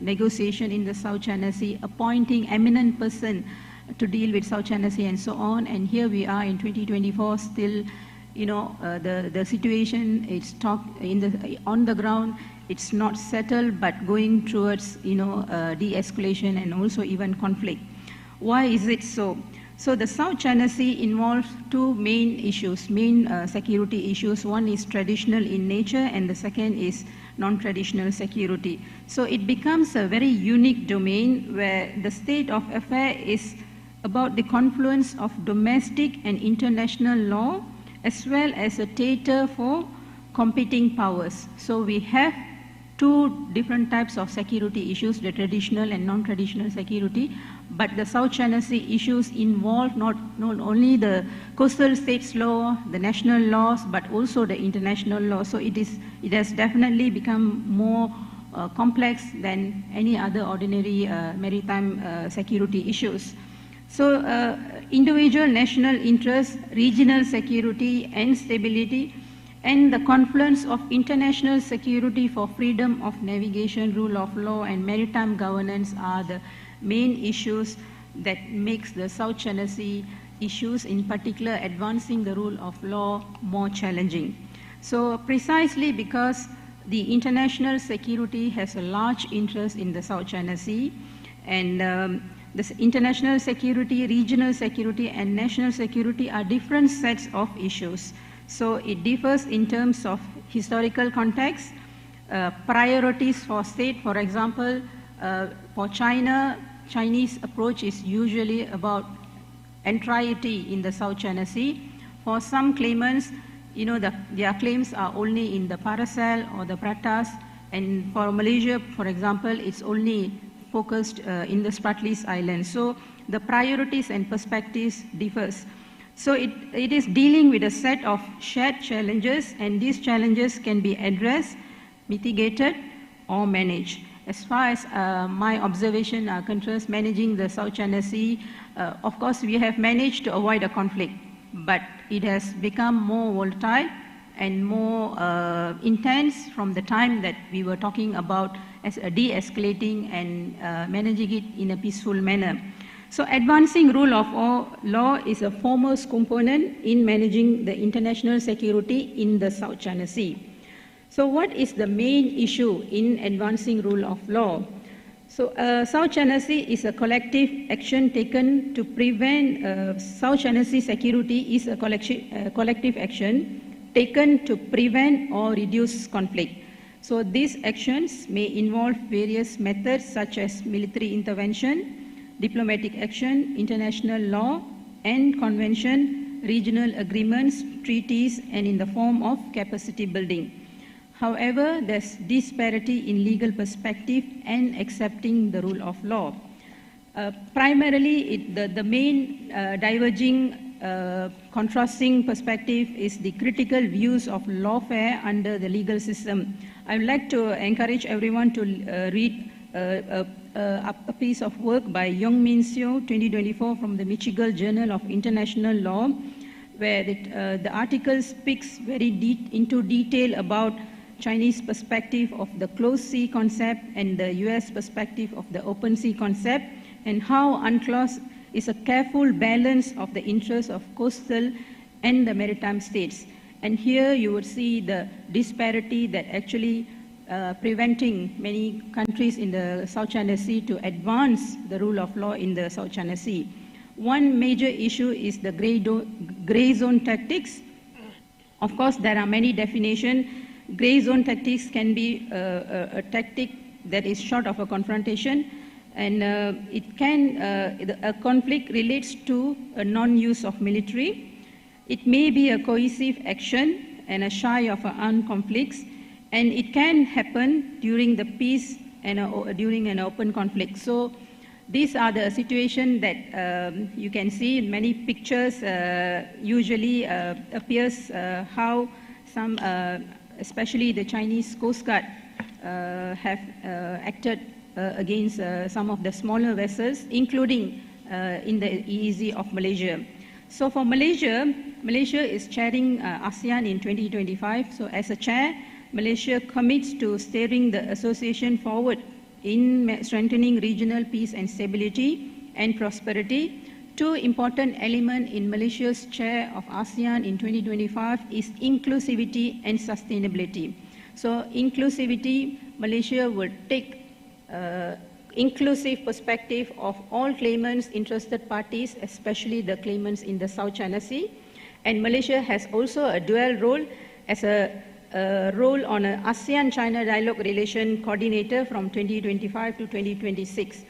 negotiation in the South China Sea, appointing eminent person to deal with South China Sea and so on. And here we are in 2024, still, the situation is on the ground. It's not settled, but going towards, de-escalation and also even conflict. Why is it so? So the South China Sea involves two main issues, security issues. One is traditional in nature, and the second is non-traditional security. So it becomes a very unique domain where the state of affair is about the confluence of domestic and international law, as well as a theater for competing powers. So we have two different types of security issues, the traditional and non-traditional security, but the South China Sea issues involve not only the coastal states law, the national laws, but also the international law. So it has definitely become more complex than any other ordinary maritime security issues. So individual national interests, regional security and stability, and the confluence of international security for freedom of navigation, rule of law, and maritime governance are the main issues that makes the South China Sea issues, in particular advancing the rule of law, more challenging. So precisely because the international security has a large interest in the South China Sea, and this international security, regional security, and national security are different sets of issues. So it differs in terms of historical context, priorities for state. For example, for China, Chinese approach is usually about entirety in the South China Sea. For some claimants, their claims are only in the Paracel or the Pratas, and for Malaysia, for example, it's only focused in the Spratlys Islands. So the priorities and perspectives differs. So it is dealing with a set of shared challenges, and these challenges can be addressed, mitigated, or managed. As far as my observation are concerned, managing the South China Sea, of course we have managed to avoid a conflict, but it has become more volatile and more intense from the time that we were talking about as a de-escalating and managing it in a peaceful manner. So advancing rule of law is a foremost component in managing the international security in the South China Sea. So what is the main issue in advancing rule of law? So South China Sea is a collective action taken to prevent, South China Sea security is a collective action taken to prevent or reduce conflict. So these actions may involve various methods such as military intervention, diplomatic action, international law and convention, regional agreements, treaties, and in the form of capacity building. However, there's disparity in legal perspective and accepting the rule of law. Primarily, the main diverging, contrasting perspective is the critical views of lawfare under the legal system. I would like to encourage everyone to read a piece of work by Yong Min Seo, 2024, from the Michigan Journal of International Law, where the article speaks very into detail about Chinese perspective of the closed sea concept and the US perspective of the open sea concept, and how UNCLOS is a careful balance of the interests of coastal and the maritime states. And here you would see the disparity that actually preventing many countries in the South China Sea to advance the rule of law in the South China Sea. One major issue is the gray zone tactics. Of course, there are many definitions. Gray zone tactics can be a tactic that is short of a confrontation, and a conflict relates to a non-use of military. It may be a cohesive action and a shy of armed conflicts, and it can happen during the peace and during an open conflict. So these are the situations that you can see in many pictures. Usually appears how some, especially the Chinese Coast Guard, have acted against some of the smaller vessels, including in the EEZ of Malaysia. So for Malaysia, Malaysia is chairing ASEAN in 2025. So as a chair, Malaysia commits to steering the association forward in strengthening regional peace and stability and prosperity. Two important elements in Malaysia's chair of ASEAN in 2025 is inclusivity and sustainability. So inclusivity, Malaysia will take inclusive perspective of all claimants, interested parties, especially the claimants in the South China Sea. And Malaysia has also a dual role as a role on an ASEAN-China dialogue relation coordinator from 2025 to 2026.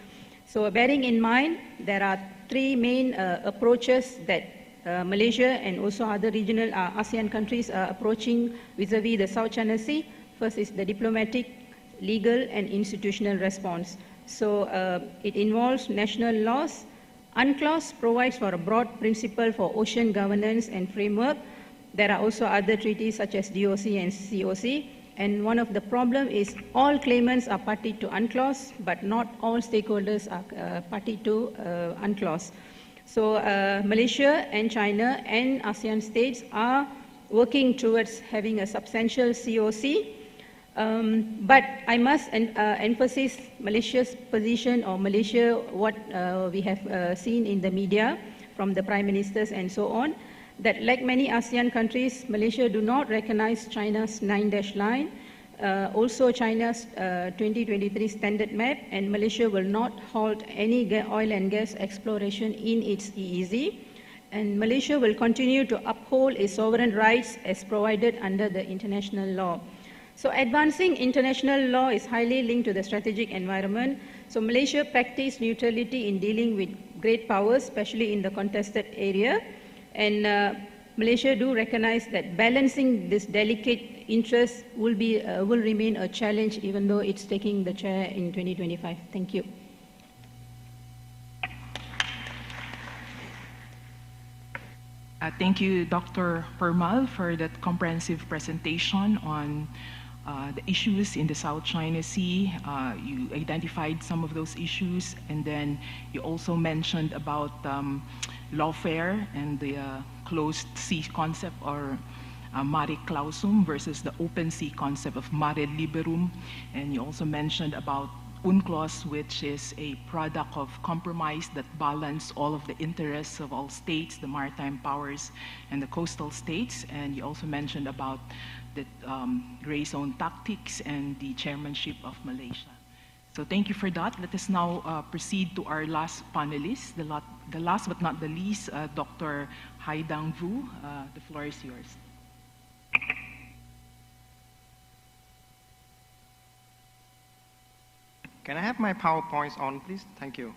So bearing in mind, there are three main approaches that Malaysia and also other regional ASEAN countries are approaching vis-a-vis the South China Sea. First is the diplomatic, legal and institutional response. So it involves national laws. UNCLOS provides for a broad principle for ocean governance and framework. There are also other treaties such as DOC and COC. And one of the problems is all claimants are party to UNCLOS, but not all stakeholders are party to UNCLOS. So Malaysia and China and ASEAN states are working towards having a substantial COC. But I must emphasize Malaysia's position, or Malaysia, what we have seen in the media from the prime ministers and so on, that like many ASEAN countries, Malaysia do not recognize China's 9-dash line, also China's 2023 standard map, and Malaysia will not halt any oil and gas exploration in its EEZ. And Malaysia will continue to uphold its sovereign rights as provided under the international law. So advancing international law is highly linked to the strategic environment. So Malaysia practiced neutrality in dealing with great powers, especially in the contested area. And Malaysia do recognize that balancing this delicate interest will remain a challenge, even though it's taking the chair in 2025. Thank you. Thank you, Dr. Permal, for that comprehensive presentation on the issues in the South China Sea. You identified some of those issues, and then you also mentioned about lawfare and the closed sea concept, or mare clausum, versus the open sea concept of mare liberum. And you also mentioned about UNCLOS, which is a product of compromise that balance all of the interests of all states, the maritime powers and the coastal states. And you also mentioned about the gray zone tactics and the chairmanship of Malaysia. So thank you for that. Let us now proceed to our last panelist, the last but not the least, Dr. Haidang Vu. The floor is yours. Can I have my PowerPoints on, please? Thank you.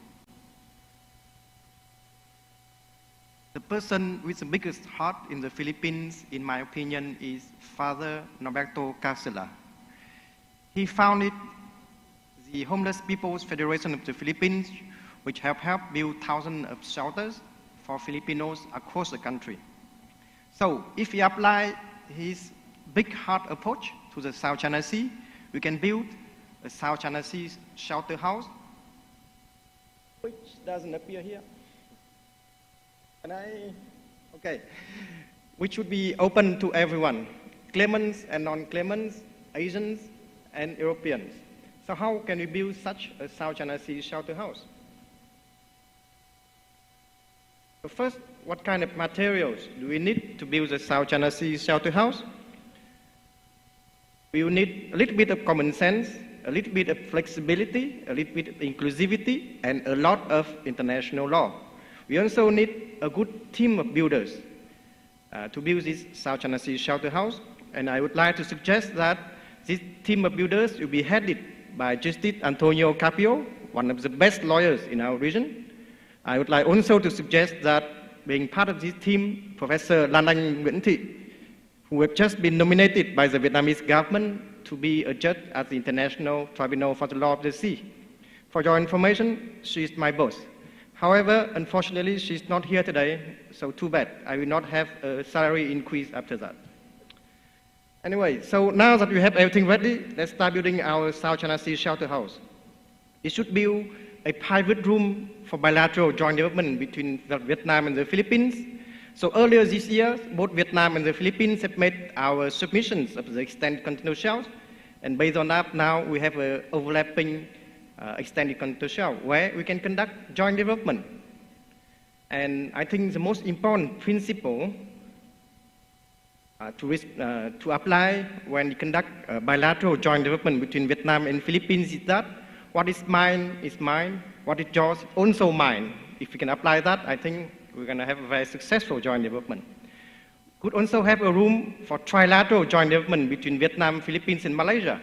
The person with the biggest heart in the Philippines, in my opinion, is Father Norberto Carcela. He founded the Homeless People's Federation of the Philippines, which have helped build thousands of shelters for Filipinos across the country. So if we apply his big heart approach to the South China Sea, we can build a South China Sea shelter house, which doesn't appear here. Okay. Which should be open to everyone, claimants and non-claimants, Asians and Europeans. So how can we build such a South China Sea shelter house? So first, what kind of materials do we need to build a South China Sea shelter house? We will need a little bit of common sense, a little bit of flexibility, a little bit of inclusivity, and a lot of international law. We also need a good team of builders to build this South China Sea shelter house. And I would like to suggest that this team of builders will be headed by Justice Antonio Carpio, one of the best lawyers in our region. I would like also to suggest that being part of this team, Professor Lan Anh Nguyễn Thị, who have just been nominated by the Vietnamese government to be a judge at the International Tribunal for the Law of the Sea. For your information, she is my boss. However, unfortunately, she's not here today, so too bad. I will not have a salary increase after that. Anyway, so now that we have everything ready, let's start building our South China Sea shelter house. It should build a private room for bilateral joint development between Vietnam and the Philippines. So earlier this year, both Vietnam and the Philippines have made our submissions of the extended continental shelf. And based on that, now we have an overlapping extended continental shelf where we can conduct joint development. And I think the most important principle to apply when you conduct bilateral joint development between Vietnam and Philippines is that what is mine, what is yours, also mine. If we can apply that, I think we're going to have a very successful joint development. Could also have a room for trilateral joint development between Vietnam, Philippines, and Malaysia,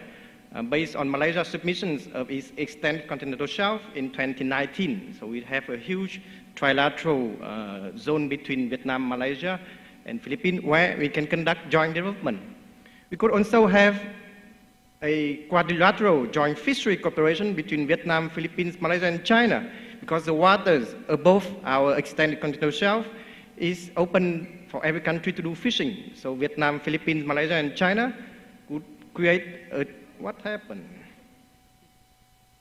based on Malaysia's submissions of its extended continental shelf in 2019. So we have a huge trilateral zone between Vietnam, Malaysia, and Philippines, where we can conduct joint development. We could also have a quadrilateral joint fishery cooperation between Vietnam, Philippines, Malaysia, and China, because the waters above our extended continental shelf is open for every country to do fishing. So Vietnam, Philippines, Malaysia, and China could create a... What happened?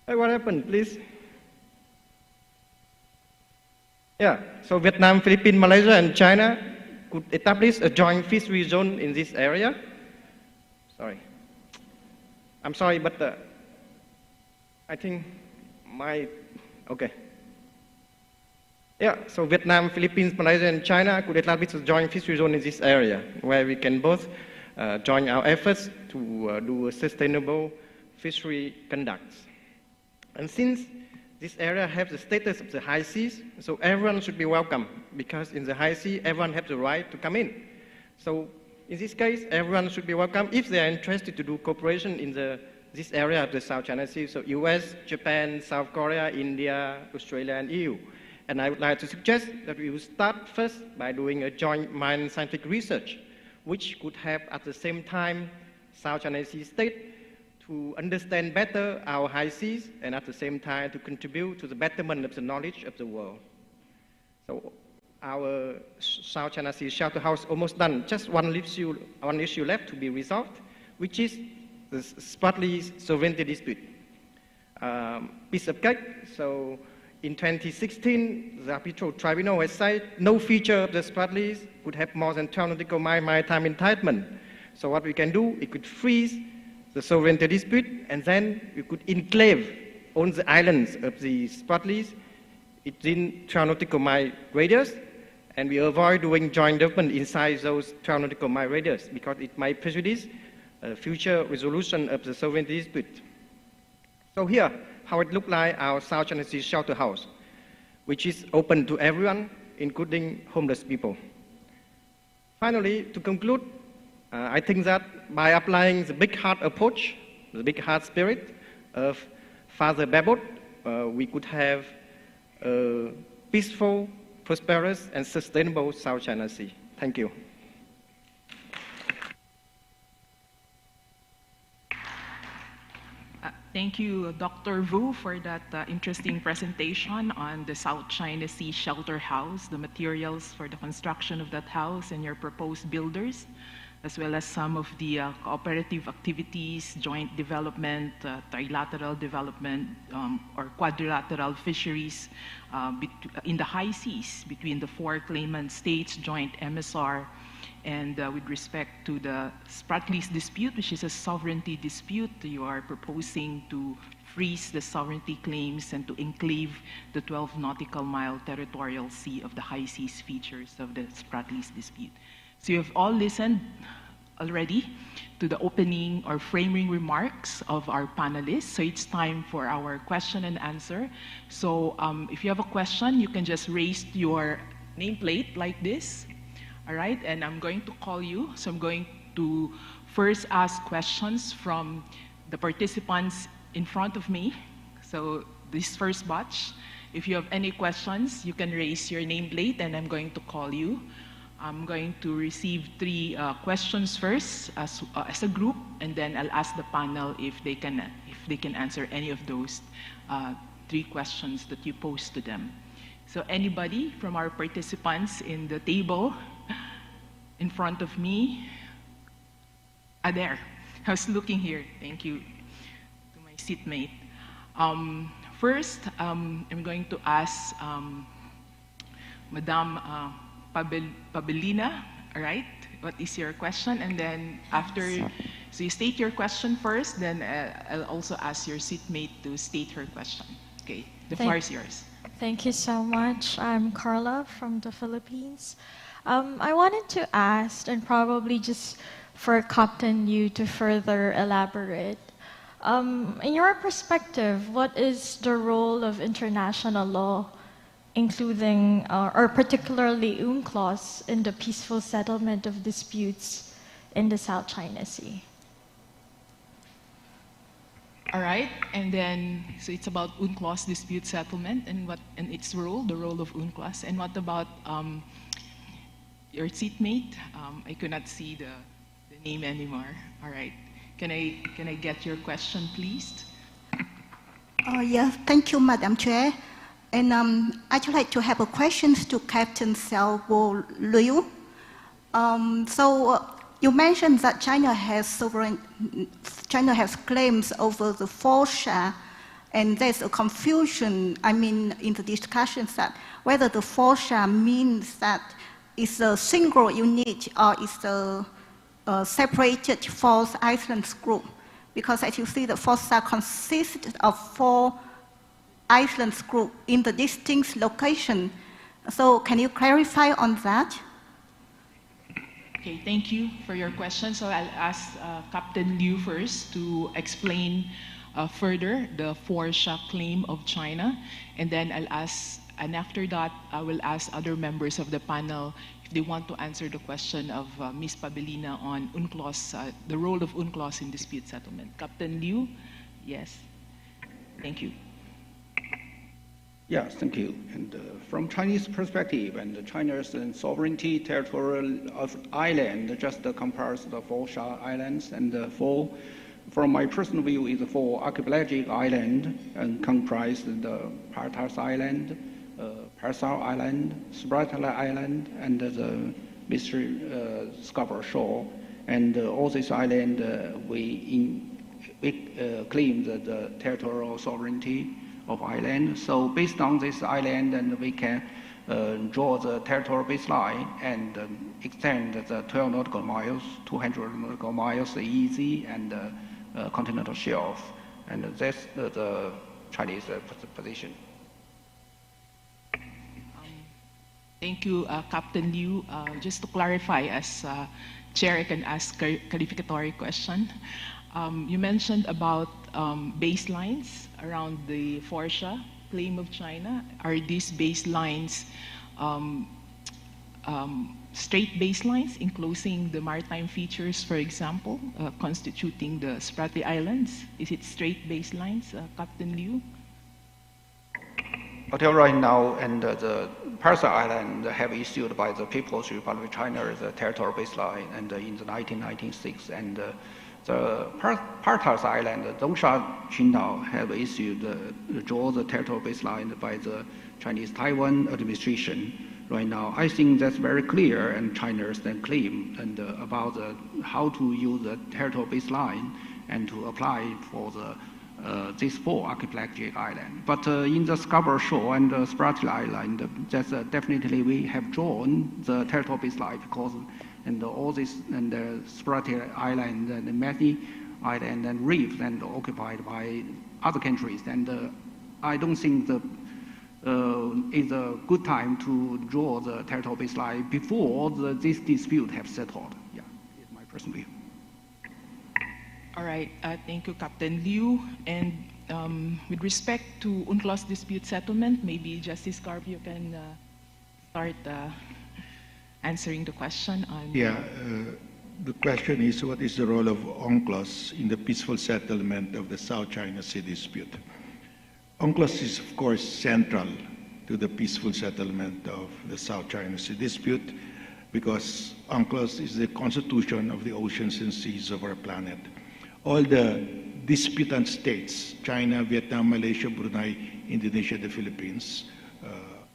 Hey, what happened, please? Yeah, so Vietnam, Philippines, Malaysia, and China could establish a joint fishery zone in this area. Sorry. I'm sorry, but I think okay. Yeah, so Vietnam, Philippines, Malaysia, and China could establish a joint fishery zone in this area where we can both join our efforts to do a sustainable fishery conduct. And since this area has the status of the high seas, so everyone should be welcome, because in the high sea, everyone has the right to come in. So in this case, everyone should be welcome if they are interested to do cooperation in this area of the South China Sea. So US, Japan, South Korea, India, Australia, and EU. And I would like to suggest that we will start first by doing a joint mine scientific research, which could help at the same time South China Sea state to understand better our high seas, and at the same time to contribute to the betterment of the knowledge of the world. So our South China Sea shelter house almost done. Just one issue left to be resolved, which is the Spratly sovereignty dispute. Piece of cake. So in 2016, the arbitral tribunal has said no feature of the Spratlys could have more than 12 nautical mile maritime entitlement. So what we can do, we could freeze the sovereignty dispute, and then we could enclave on the islands of the Spratlys within 12 nautical mile radius, and we avoid doing joint development inside those 12 nautical mile radius because it might prejudice future resolution of the sovereignty dispute. So here, how it looks like our South China Sea shelter house, which is open to everyone, including homeless people. Finally, to conclude, I think that by applying the big heart approach, the big heart spirit of Father Babot, we could have a peaceful, prosperous, and sustainable South China Sea. Thank you. Thank you, Dr. Vu, for that interesting presentation on the South China Sea Shelter House, the materials for the construction of that house and your proposed builders, as well as some of the cooperative activities, joint development, trilateral development, or quadrilateral fisheries in the high seas between the 4 claimant states, joint MSR, and with respect to the Spratlys dispute, which is a sovereignty dispute, you are proposing to freeze the sovereignty claims and to enclave the 12 nautical mile territorial sea of the high seas features of the Spratlys dispute. So you have all listened already to the opening or framing remarks of our panelists. So it's time for our question and answer. So if you have a question, you can just raise your nameplate like this. All right, and I'm going to call you. So I'm going to first ask questions from the participants in front of me. So this first batch, if you have any questions, you can raise your nameplate and I'm going to call you. I'm going to receive 3 questions first as a group, and then I'll ask the panel if they can answer any of those 3 questions that you pose to them. So anybody from our participants in the table in front of me? There. I was looking here. Thank you to my seatmate. First, I'm going to ask Madame Pabelina, all right? What is your question? And then after, so you state your question first, then I'll also ask your seatmate to state her question. Okay, the floor is yours. Thank you so much. I'm Carla from the Philippines. I wanted to ask, and probably just for Captain Yu to further elaborate, in your perspective, what is the role of international law, including or particularly UNCLOS, in the peaceful settlement of disputes in the South China Sea? All right, and then, so it's about UNCLOS dispute settlement and its role, the role of UNCLOS. And what about your seatmate? I could not see the name anymore. All right, can I get your question, please? Yes, thank you, Madam Chair. And I'd like to have a question to Captain Xiaobo Liu. You mentioned that China has claims over the foresha, and there's a confusion, in the discussions that whether the foresha means that it's a single unit or it's a separated False Islands group. Because as you see, the foresha consists of 4 islands group in the distinct location. So can you clarify on that? Okay, thank you for your question. So I'll ask Captain Liu first to explain further the foresha claim of China, and then after that, I will ask other members of the panel if they want to answer the question of Ms. Pabelina on UNCLOS, the role of UNCLOS in dispute settlement. Captain Liu, yes. Thank you. Yes, thank you. And from Chinese perspective, and China's sovereignty territorial of island just compares the 4 islands, and from my personal view, is 4 archipelagic island and comprise the Partas Island, Parsao Island, Spratly Island, and the Mystery Scarborough Shoal. And all these islands, we claim the territorial sovereignty of island. So based on this island, and we can draw the territorial baseline and extend the 12 nautical miles, 200 nautical miles easy, and continental shelf. And that's the Chinese position. Thank you, Captain Liu. Just to clarify, as Chair, I can ask a clarificatory question. You mentioned about baselines around the foresha claim of China. Are these baselines straight baselines enclosing the maritime features, for example, constituting the Spratly Islands? Is it straight baselines, Captain Liu? Until right now, and the Parsa Island have issued by the People's Republic of China as a territorial baseline, and in the 1996, and the Partas Island, Dongsha Qingdao, have issued draw the territorial baseline by the Chinese Taiwan administration. Right now, I think that's very clear, and China's then claim and about how to use the territorial baseline and to apply for these 4 archipelagic islands. But in the Scarborough Shoal and the Spratly Island, that's definitely we have drawn the territorial baseline because and all this and the Spratly Island and many islands and reefs and occupied by other countries. And I don't think it's a good time to draw the territorial baseline before this dispute have settled. Yeah, it's my personal view. All right, thank you, Captain Liu. And with respect to UNCLOS dispute settlement, maybe Justice Carpio can start answering the question on... Yeah, the question is, what is the role of UNCLOS in the peaceful settlement of the South China Sea dispute? UNCLOS is, of course, central to the peaceful settlement of the South China Sea dispute because UNCLOS is the constitution of the oceans and seas of our planet. All the disputant states, China, Vietnam, Malaysia, Brunei, Indonesia, the Philippines,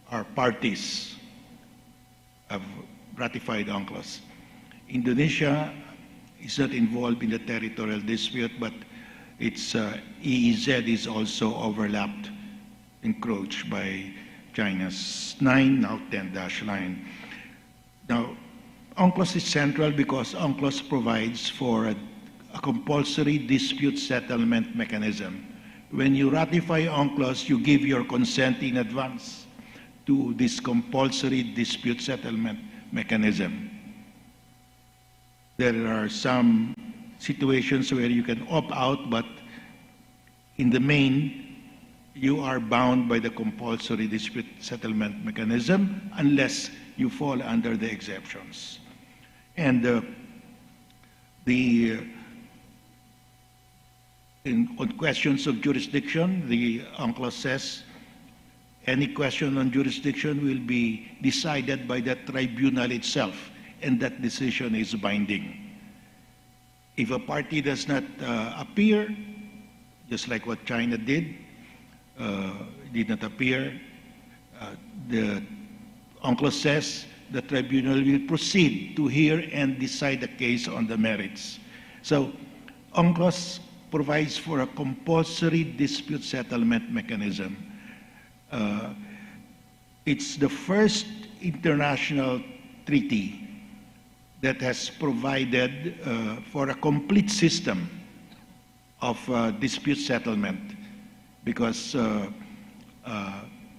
are parties, have ratified UNCLOS. Indonesia is not involved in the territorial dispute, but its EEZ is also overlapped, encroached by China's 9, now 10-9. Now, UNCLOS is central because UNCLOS provides for a compulsory dispute settlement mechanism. When you ratify UNCLOS, you give your consent in advance to this compulsory dispute settlement mechanism. There are some situations where you can opt out, but in the main, you are bound by the compulsory dispute settlement mechanism unless you fall under the exceptions. And On questions of jurisdiction, the UNCLOS says any question on jurisdiction will be decided by the tribunal itself, and that decision is binding. If a party does not appear, just like what China did not appear, the UNCLOS says the tribunal will proceed to hear and decide the case on the merits. So UNCLOS provides for a compulsory dispute settlement mechanism. It's the first international treaty that has provided for a complete system of dispute settlement, because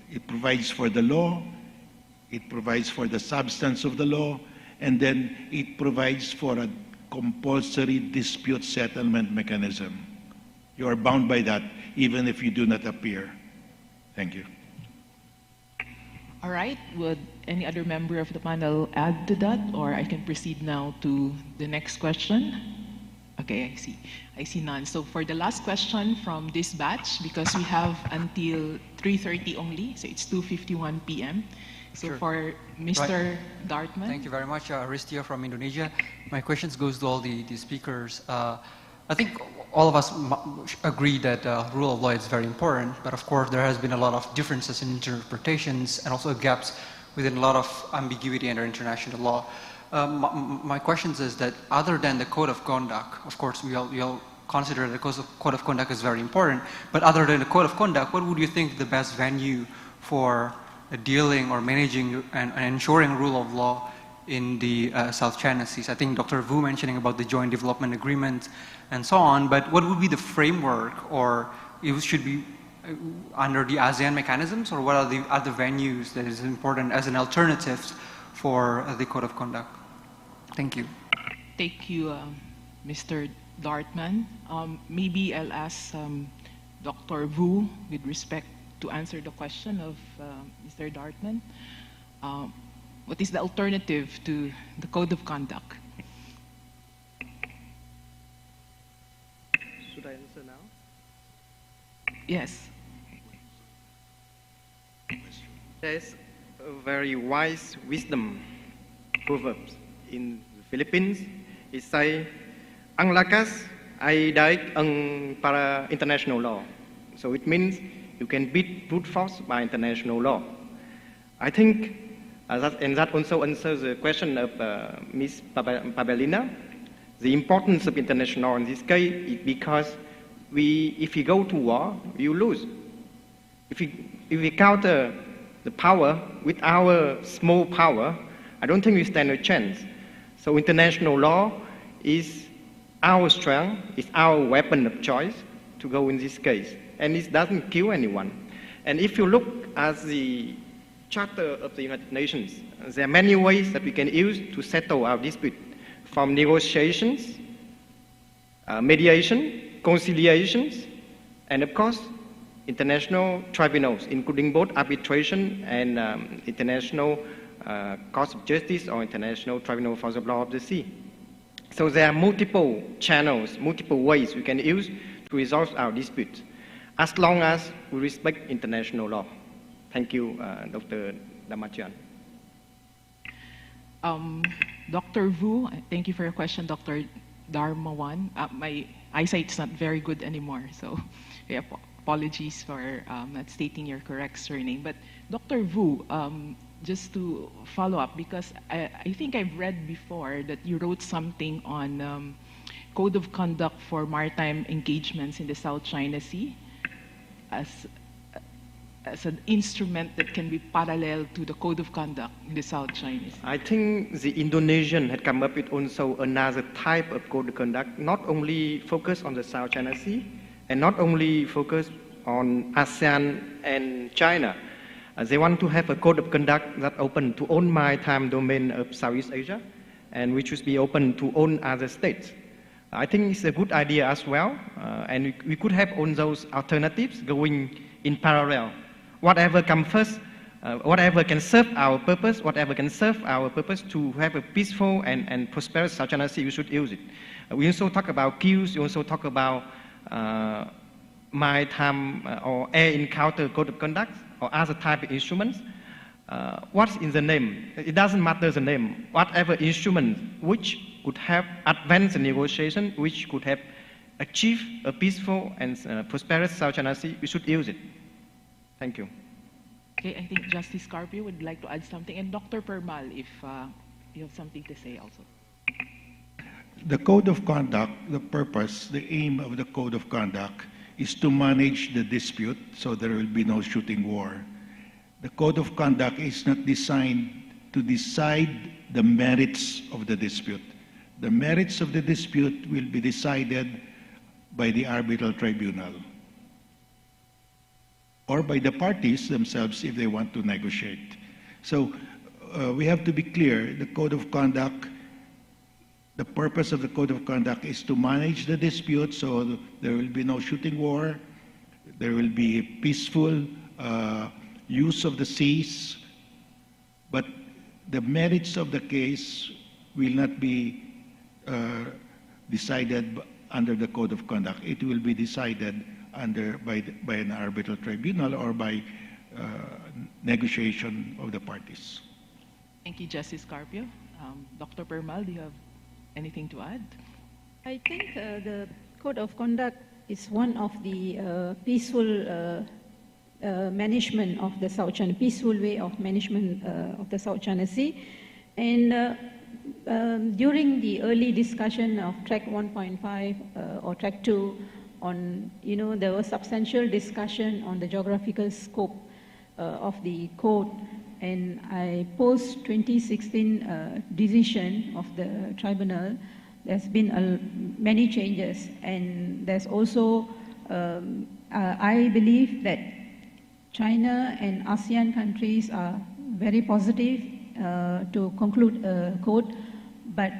it provides for the law, it provides for the substance of the law, and then it provides for a compulsory dispute settlement mechanism. You are bound by that, even if you do not appear. Thank you. All right. Would any other member of the panel add to that, or I can proceed now to the next question? Okay, I see none. So for the last question from this batch, because we have until 3:30 only, so it's 2:51 p.m. So Sure. for Mr. Dartman. Thank you very much, Aristio from Indonesia. My questions goes to all the speakers. I think all of us agree that rule of law is very important, but of course there has been a lot of differences in interpretations and also gaps within a lot of ambiguity under international law. My question is that other than the code of conduct, of course we all consider the code of conduct is very important, but other than the code of conduct, what would you think the best venue for dealing or managing and ensuring rule of law in the South China Seas? I think Dr. Vu mentioning about the joint development agreement and so on, but what would be the framework, or it should be under the ASEAN mechanisms, or what are the other venues that is important as an alternative for the code of conduct? Thank you. Thank you, Mr. Dartman. Maybe I'll ask Dr. Vu with respect to answer the question of Mr. Dartman. What is the alternative to the code of conduct? Should I answer now? Yes. There's a very wise wisdom proverbs in the Philippines. It says, "Ang lakas ay daig ang para international law." So it means you can beat brute force by international law. I think that also answers the question of Ms. Pabelina. The importance of international law in this case is because if you go to war, you lose. If we counter the power with our small power, I don't think we stand a chance. So international law is our strength, is our weapon of choice to go in this case. And it doesn't kill anyone. And if you look at the Charter of the United Nations, there are many ways that we can use to settle our dispute, from negotiations, mediation, conciliations, and of course, international tribunals, including both arbitration and international court of justice or international tribunal for the law of the sea. So there are multiple channels, multiple ways we can use to resolve our disputes, as long as we respect international law. Thank you, Dr. Damachian. Dr. Vu, thank you for your question, Dr. Darmawan. My eyesight is not very good anymore, so apologies for not stating your correct surname. But Dr. Vu, just to follow up, because I think I've read before that you wrote something on code of conduct for maritime engagements in the South China Sea as an instrument that can be parallel to the code of conduct in the South China Sea. I think the Indonesian had come up with also another type of code of conduct, not only focused on the South China Sea and not only focused on ASEAN and China. They want to have a code of conduct that open to all maritime domain of Southeast Asia and which should be open to all other states. I think it's a good idea as well, and we could have all those alternatives going in parallel. Whatever comes first, whatever can serve our purpose, to have a peaceful and prosperous South China Sea, we should use it. We also talk about queues, we also talk about maritime or air encounter code of conduct or other type of instruments. What's in the name? It doesn't matter the name. Whatever instrument which could have advanced negotiation, which could have achieved a peaceful and prosperous South China Sea, we should use it. Thank you. Okay, I think Justice Carpio would like to add something, and Dr. Permal, if you have something to say also. The code of conduct, the purpose, the aim of the code of conduct is to manage the dispute so there will be no shooting war. The code of conduct is not designed to decide the merits of the dispute. The merits of the dispute will be decided by the arbitral tribunal or by the parties themselves if they want to negotiate. So we have to be clear, the code of conduct, the purpose of the code of conduct is to manage the dispute so there will be no shooting war, there will be peaceful use of the seas, but the merits of the case will not be decided under the code of conduct. It will be decided by an arbitral tribunal or by negotiation of the parties. Thank you, Justice Carpio. Dr. Permal, do you have anything to add? I think the code of conduct is one of the peaceful management of the South China, peaceful way of management of the South China Sea. And during the early discussion of track 1.5 or track 2 on, there was substantial discussion on the geographical scope of the code. And I post 2016 decision of the tribunal, there's been many changes. And there's also, I believe that China and ASEAN countries are very positive to conclude a code, but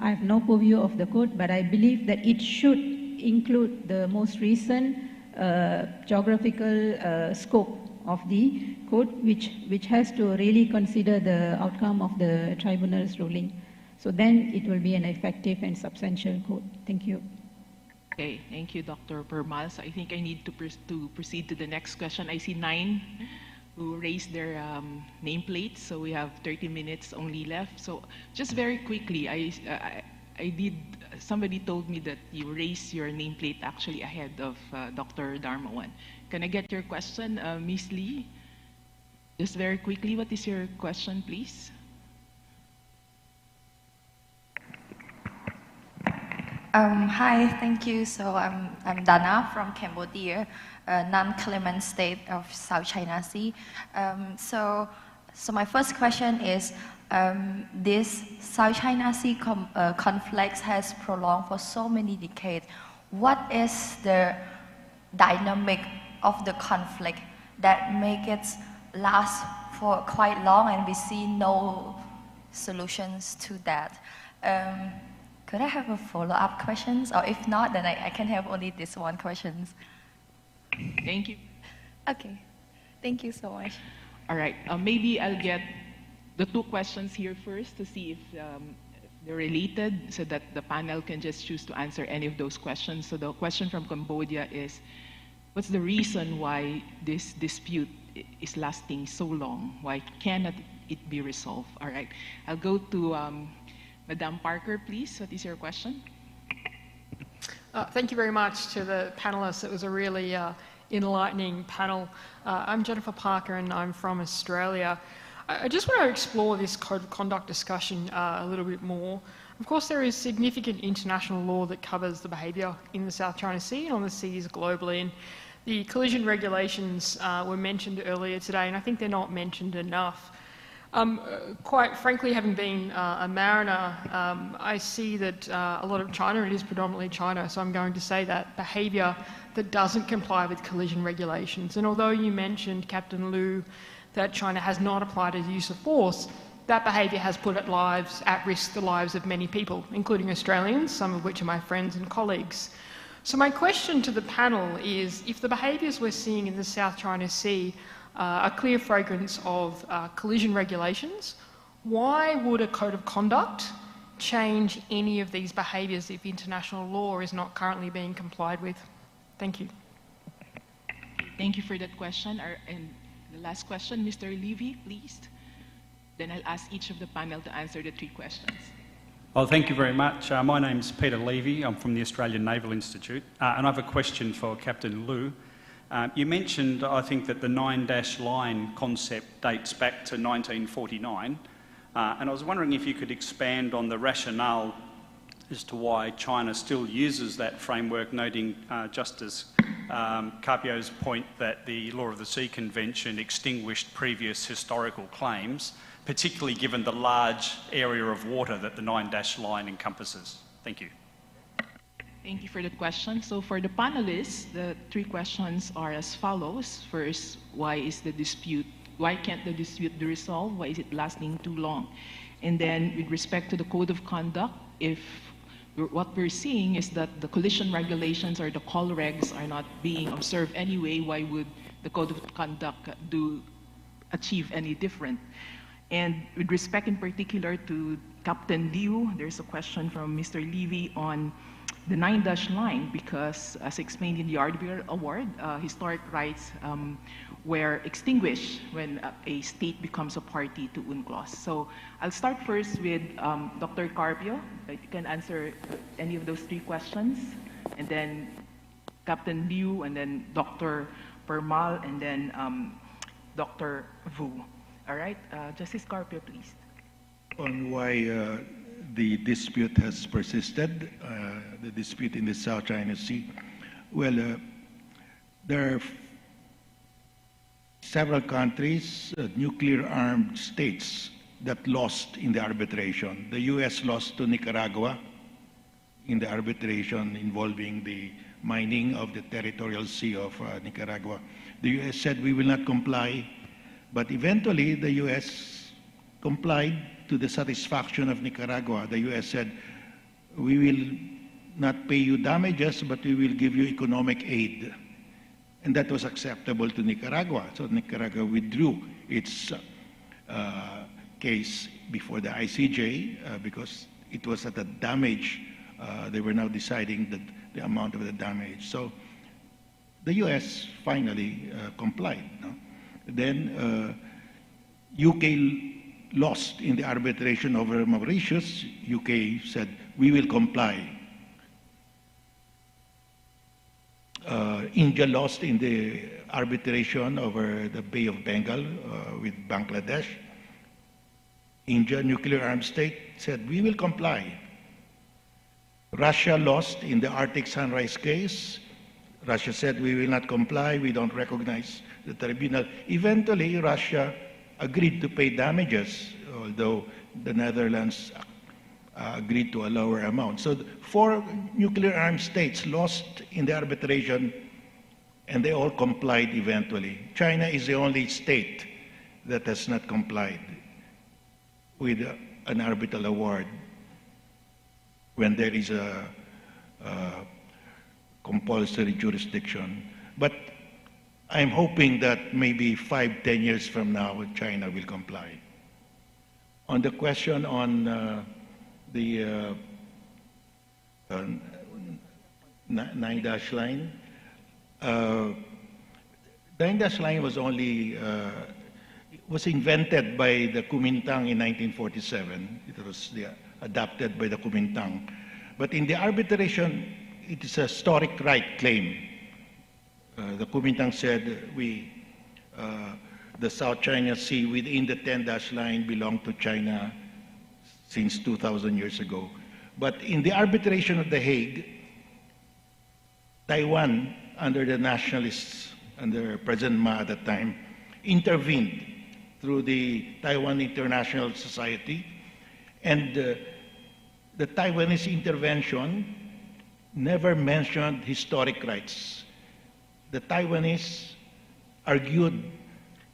I have no purview of the code, but I believe that it should include the most recent geographical scope of the code, which has to really consider the outcome of the tribunal's ruling. So then it will be an effective and substantial code. Thank you. Okay, thank you, Dr. Permal. So I think I need to proceed to the next question. I see 9 who raised their nameplates, so we have 30 minutes only left. So just very quickly, somebody told me that you raised your nameplate actually ahead of Dr. Darmawan. Can I get your question, Ms. Lee? Just very quickly, what is your question, please? Hi, thank you. So I'm Dana from Cambodia, a non-claimant state of South China Sea. So my first question is, this South China Sea conflict has prolonged for so many decades. What is the dynamic of the conflict that make it last for quite long and we see no solutions to that? Could I have a follow-up questions? Or if not, then I can have only this one questions. Thank you. Okay. Thank you so much. All right. Maybe I'll get the 2 questions here first to see if they're related so that the panel can just choose to answer any of those questions. So the question from Cambodia is, what's the reason why this dispute is lasting so long? Why cannot it be resolved? All right. I'll go to Madam Parker, please. What is your question? Thank you very much to the panelists. It was a really enlightening panel. I'm Jennifer Parker and I'm from Australia. I just want to explore this code of conduct discussion a little bit more. Of course, there is significant international law that covers the behaviour in the South China Sea and on the seas globally. And the collision regulations were mentioned earlier today, and I think they're not mentioned enough. Quite frankly, having been a mariner, I see that a lot of China, it is predominantly China, so I'm going to say that behaviour that doesn't comply with collision regulations. And although you mentioned, Captain Liu, that China has not applied a use of force, that behaviour has put at risk the lives of many people, including Australians, some of which are my friends and colleagues. So my question to the panel is, if the behaviours we're seeing in the South China Sea a clear fragrance of collision regulations, why would a code of conduct change any of these behaviours if international law is not currently being complied with? Thank you. Thank you for that question. And the last question, Mr. Levy, please. Then I'll ask each of the panel to answer the 3 questions. Oh, thank you very much. My name's Peter Levy. I'm from the Australian Naval Institute. And I have a question for Captain Liu. You mentioned, I think, that the 9-dash line concept dates back to 1949. And I was wondering if you could expand on the rationale as to why China still uses that framework, noting Justice Carpio's point that the Law of the Sea Convention extinguished previous historical claims, particularly given the large area of water that the 9-dash line encompasses. Thank you. Thank you for the question. So for the panelists, the 3 questions are as follows. First, why can't the dispute be resolved? Why is it lasting too long? And then with respect to the code of conduct, what we're seeing is that the collision regulations or the call regs are not being observed anyway, why would the code of conduct achieve any different? And with respect in particular to Captain Liu, there's a question from Mr. Levy on the 9-dash line, because as explained in the RWR award, historic rights were extinguished when a state becomes a party to UNCLOS. So I'll start first with Dr. Carpio. You can answer any of those 3 questions, and then Captain Liu, and then Dr. Permal, and then Dr. Vu. All right, Justice Carpio, please. On why the dispute has persisted, the dispute in the South China Sea. Well, there are several countries, nuclear-armed states, that lost in the arbitration. The U.S. lost to Nicaragua in the arbitration involving the mining of the territorial sea of Nicaragua. The U.S. said we will not comply, but eventually the U.S. complied to the satisfaction of Nicaragua. The U.S. said, we will not pay you damages, but we will give you economic aid. And that was acceptable to Nicaragua. So Nicaragua withdrew its case before the ICJ because it was at the damage. They were now deciding the amount of the damage. So the U.S. finally complied. No? Then UK lost in the arbitration over Mauritius. UK said, we will comply. India lost in the arbitration over the Bay of Bengal with Bangladesh. India, nuclear-armed state, said, we will comply. Russia lost in the Arctic Sunrise case. Russia said, we will not comply, we don't recognize the tribunal. Eventually, Russia agreed to pay damages, although the Netherlands agreed to a lower amount. So 4 nuclear-armed states lost in the arbitration, and they all complied eventually. China is the only state that has not complied with an arbitral award when there is a compulsory jurisdiction. But I'm hoping that maybe 5-10 years from now, China will comply. On the question on the 9-dash line, 9-dash line was only was invented by the Kuomintang in 1947. It was adopted by the Kuomintang. But in the arbitration, it is a historic right claim. The Kuomintang said the South China Sea within the 10-dash line belonged to China since 2,000 years ago. But in the arbitration of The Hague, Taiwan, under the nationalists, under President Ma at the time, intervened through the Taiwan International Society. And the Taiwanese intervention never mentioned historic rights. The Taiwanese argued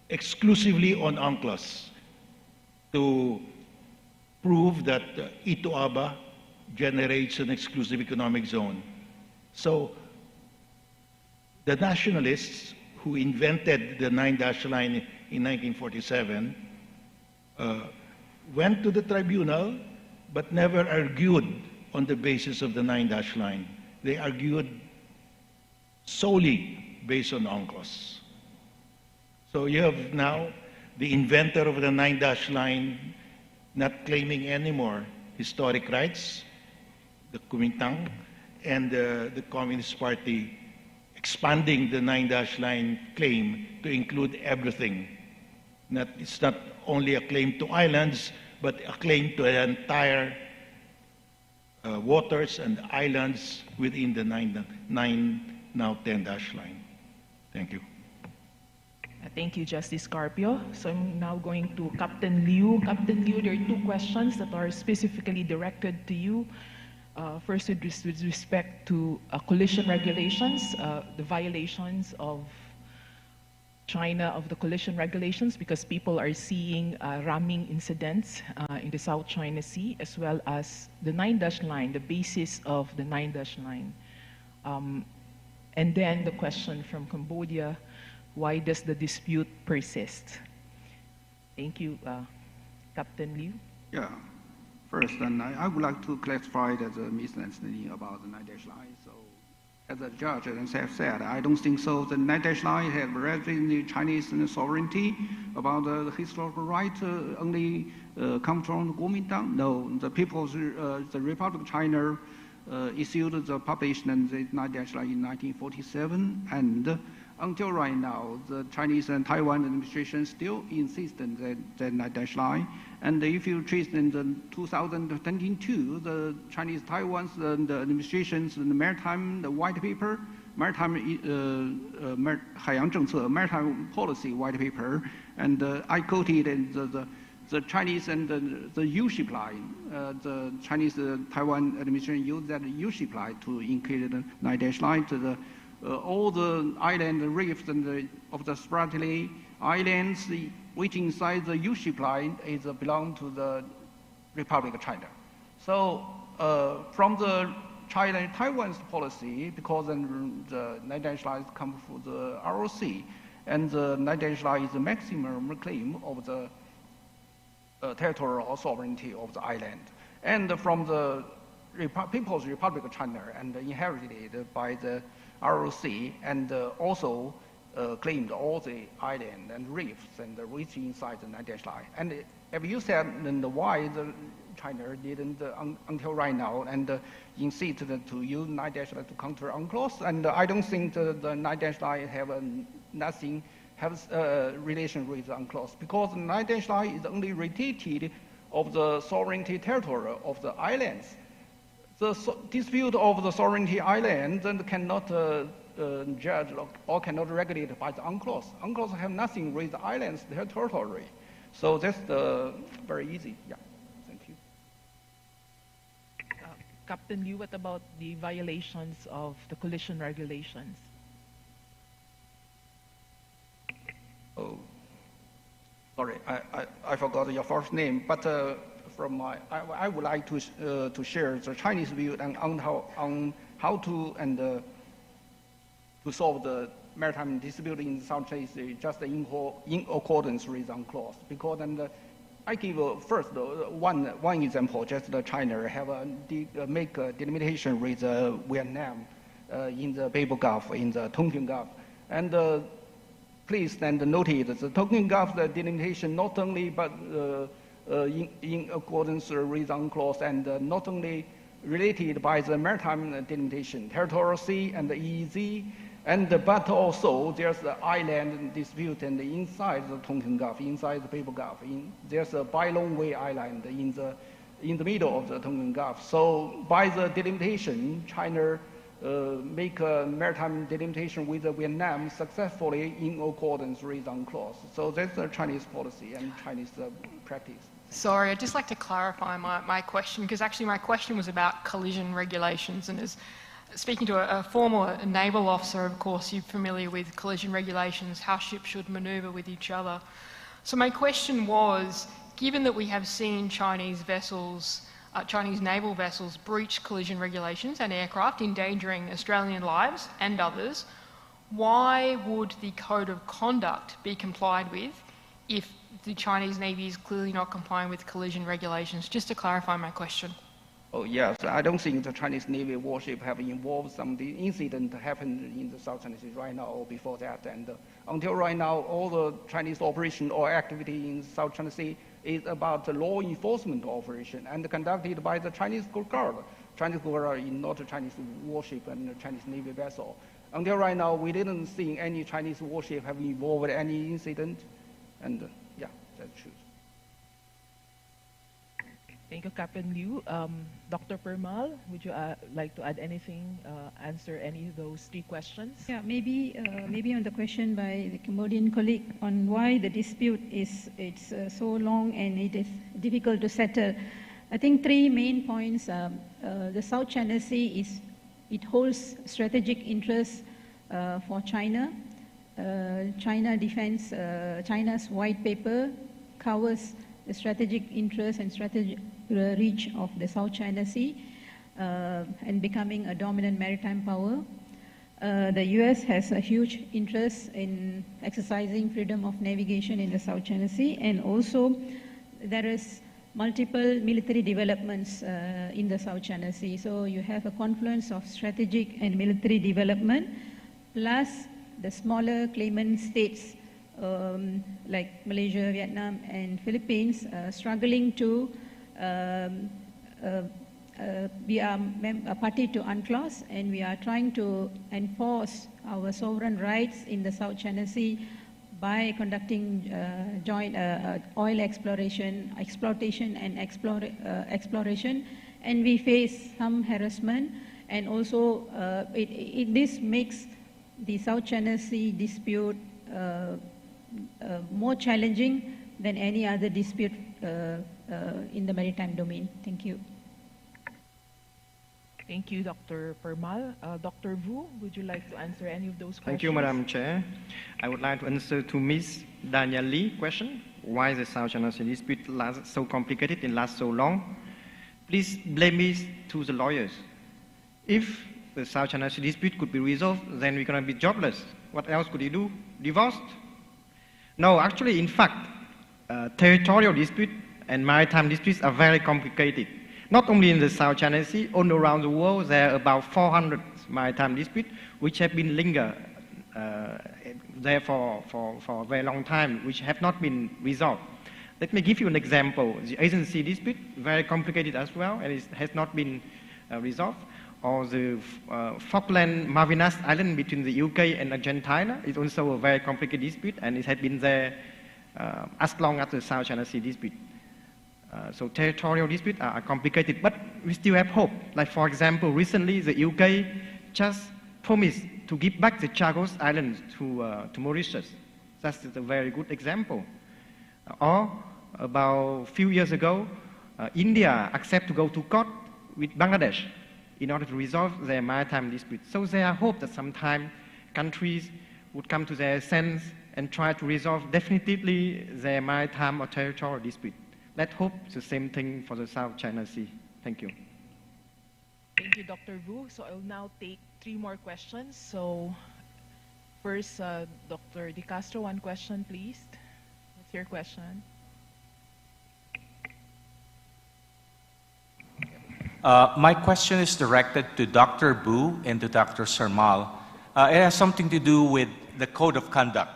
exclusively on UNCLOS to prove that Ito-Aba generates an exclusive economic zone. So the nationalists who invented the 9-dash line in 1947 went to the tribunal, but never argued on the basis of the 9-dash line. They argued solely based on UNCLOS. So you have now the inventor of the 9-dash line not claiming anymore historic rights, the Kuomintang, and the Communist Party expanding the 9-dash line claim to include everything. It's not only a claim to islands, but a claim to the entire waters and islands within the 9, now 10-dash line. Thank you. Thank you, Justice Carpio. So I'm now going to Captain Liu. Captain Liu, there are two questions that are specifically directed to you. First, with respect to collision regulations, the violations of China of the collision regulations, because people are seeing ramming incidents in the South China Sea, as well as the 9-dash line, the basis of the 9-dash line. And then the question from Cambodia, why does the dispute persist? Thank you, Captain Liu. Yeah. First, and I would like to clarify that the misunderstanding about the 9-dash line. So, as a judge and have said, I don't think so. The 9-dash line has raised the Chinese sovereignty about the historical right only come from the Kuomintang. No, the people's, the Republic of China issued the publication of the 9-dash line in 1947, and until right now, the Chinese and Taiwan administration still insist on the 9-dash line. And if you trace in the 2022, the Chinese Taiwan's the administration's the maritime the white paper, maritime 海洋政策 maritime policy white paper, and I quoted in the Chinese and the U-ship line, the Chinese Taiwan administration used that U-ship line to include the 9-dash line to the all the island reefs and of the Spratly Islands, which inside the U-ship line is belong to the Republic of China. So from the Taiwan's policy, because the 9-dash line come from the ROC, and the 9-dash line is the maximum claim of the territorial sovereignty of the island, and from the People's Republic of China, and inherited by the ROC, and also claimed all the island and reefs and reach inside the 9-dash line. And if you said why the China didn't until right now and insist to use 9-dash line to counter UNCLOS, and I don't think the 9-dash line have nothing has relation with UNCLOS, because the 9-dash line is only related of the sovereignty territory of the islands. The dispute of the sovereignty island cannot judge or cannot regulate by the UNCLOS. UNCLOS have nothing with the islands, their territory. So that's very easy. Yeah, thank you. Captain Liu, what about the violations of the collision regulations? Oh, sorry, I forgot your first name, but from my, I would like to share the Chinese view on how to and to solve the maritime dispute in South China Sea just in accordance with UNCLOS. Because I give first one example. Just China have make a delimitation with Vietnam in the Babel Gulf, in the Tonkin Gulf, and please noted the Tonkin Gulf the delimitation not only but in accordance with UNCLOS, and not only related by the maritime delimitation, territorial sea and the EEZ, and but also there's the island dispute and inside the Tonkin Gulf, inside the Babel Gulf. There's a Bailongwei Island in the middle of the Tonkin Gulf. So by the delimitation, China make a maritime delimitation with Vietnam successfully in accordance with UNCLOS. So that's the Chinese policy and Chinese practice. Sorry, I'd just like to clarify my question, because actually my question was about collision regulations, and as speaking to a former naval officer, of course, you're familiar with collision regulations, how ships should maneuver with each other. So my question was, given that we have seen Chinese vessels, Chinese naval vessels breach collision regulations and aircraft endangering Australian lives and others, why would the code of conduct be complied with if the Chinese Navy is clearly not complying with collision regulations? Just to clarify my question. Oh, yes. I don't think the Chinese Navy warship have involved some of the incident happened in the South China Sea right now or before that. And until right now, all the Chinese operation or activity in South China Sea is about the law enforcement operation and conducted by the Chinese Coast Guard. Chinese Coast Guard is not a Chinese warship and a Chinese Navy vessel. Until right now, we didn't see any Chinese warship have involved any incident. And yeah, that's true. Thank you, Captain Liu. Dr. Permal, would you like to add anything, answer any of those three questions? Yeah, maybe on the question by the Cambodian colleague on why the dispute is so long and it is difficult to settle. I think three main points. The South China Sea holds strategic interest for China. China's white paper covers the strategic interest and strategic reach of the South China Sea and becoming a dominant maritime power. The US has a huge interest in exercising freedom of navigation in the South China Sea, and also there is multiple military developments in the South China Sea. So you have a confluence of strategic and military development, plus the smaller claimant states like Malaysia, Vietnam, and Philippines struggling to we are a party to UNCLOS, and we are trying to enforce our sovereign rights in the South China Sea by conducting joint oil exploration and exploration, and we face some harassment, and also this makes the South China Sea dispute more challenging than any other dispute in the maritime domain. Thank you. Thank you, Dr. Permal. Dr. Vu, would you like to answer any of those questions? Thank you, Madam Chair. I would like to answer to Ms. Daniel Lee's question, why the South China Sea dispute lasts so complicated and lasts so long. Please blame me to the lawyers. If the South China Sea dispute could be resolved, then we're going to be jobless. What else could you do? Divorced? No, actually, in fact, territorial dispute and maritime disputes are very complicated. Not only in the South China Sea, all around the world, there are about 400 maritime disputes which have been linger there for a very long time, which have not been resolved. Let me give you an example. The Asian Sea dispute, very complicated as well, and it has not been resolved. Or the Falkland Malvinas Island between the UK and Argentina is also a very complicated dispute, and it has been there as long as the South China Sea dispute. So territorial disputes are complicated, but we still have hope. Like, for example, recently the UK just promised to give back the Chagos Islands to Mauritius. That's a very good example. Or about a few years ago, India accepted to go to court with Bangladesh in order to resolve their maritime dispute. So there are hope that sometime countries would come to their sense and try to resolve definitively their maritime or territorial dispute. Let's hope the same thing for the South China Sea. Thank you. Thank you, Dr. Vu. So I'll now take three more questions. So first, Dr. De Castro, one question, please. What's your question? My question is directed to Dr. Bu and to Dr. Sarmal. It has something to do with the code of conduct.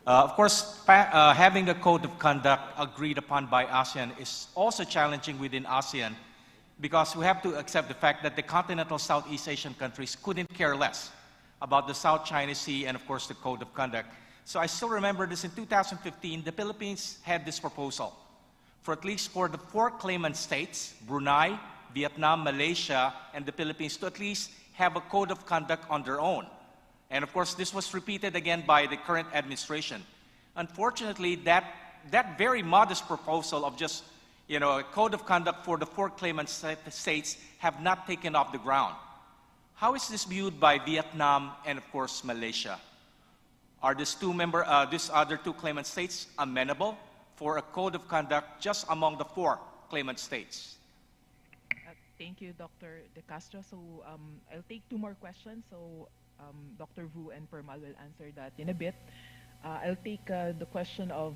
Of course, having a code of conduct agreed upon by ASEAN is also challenging within ASEAN, because we have to accept the fact that the continental Southeast Asian countries couldn't care less about the South China Sea and, of course, the code of conduct. So I still remember this in 2015, the Philippines had this proposal for at least for the 4 claimant states, Brunei, Vietnam, Malaysia, and the Philippines, to at least have a code of conduct on their own. And of course, this was repeated again by the current administration. Unfortunately, that very modest proposal of just, a code of conduct for the 4 claimant states have not taken off the ground. How is this viewed by Vietnam and, of course, Malaysia? Are these other 2 claimant states amenable for a code of conduct just among the 4 claimant states? Thank you, Dr. De Castro. So I'll take 2 more questions. So Dr. Vu and Permal will answer that in a bit. I'll take the question of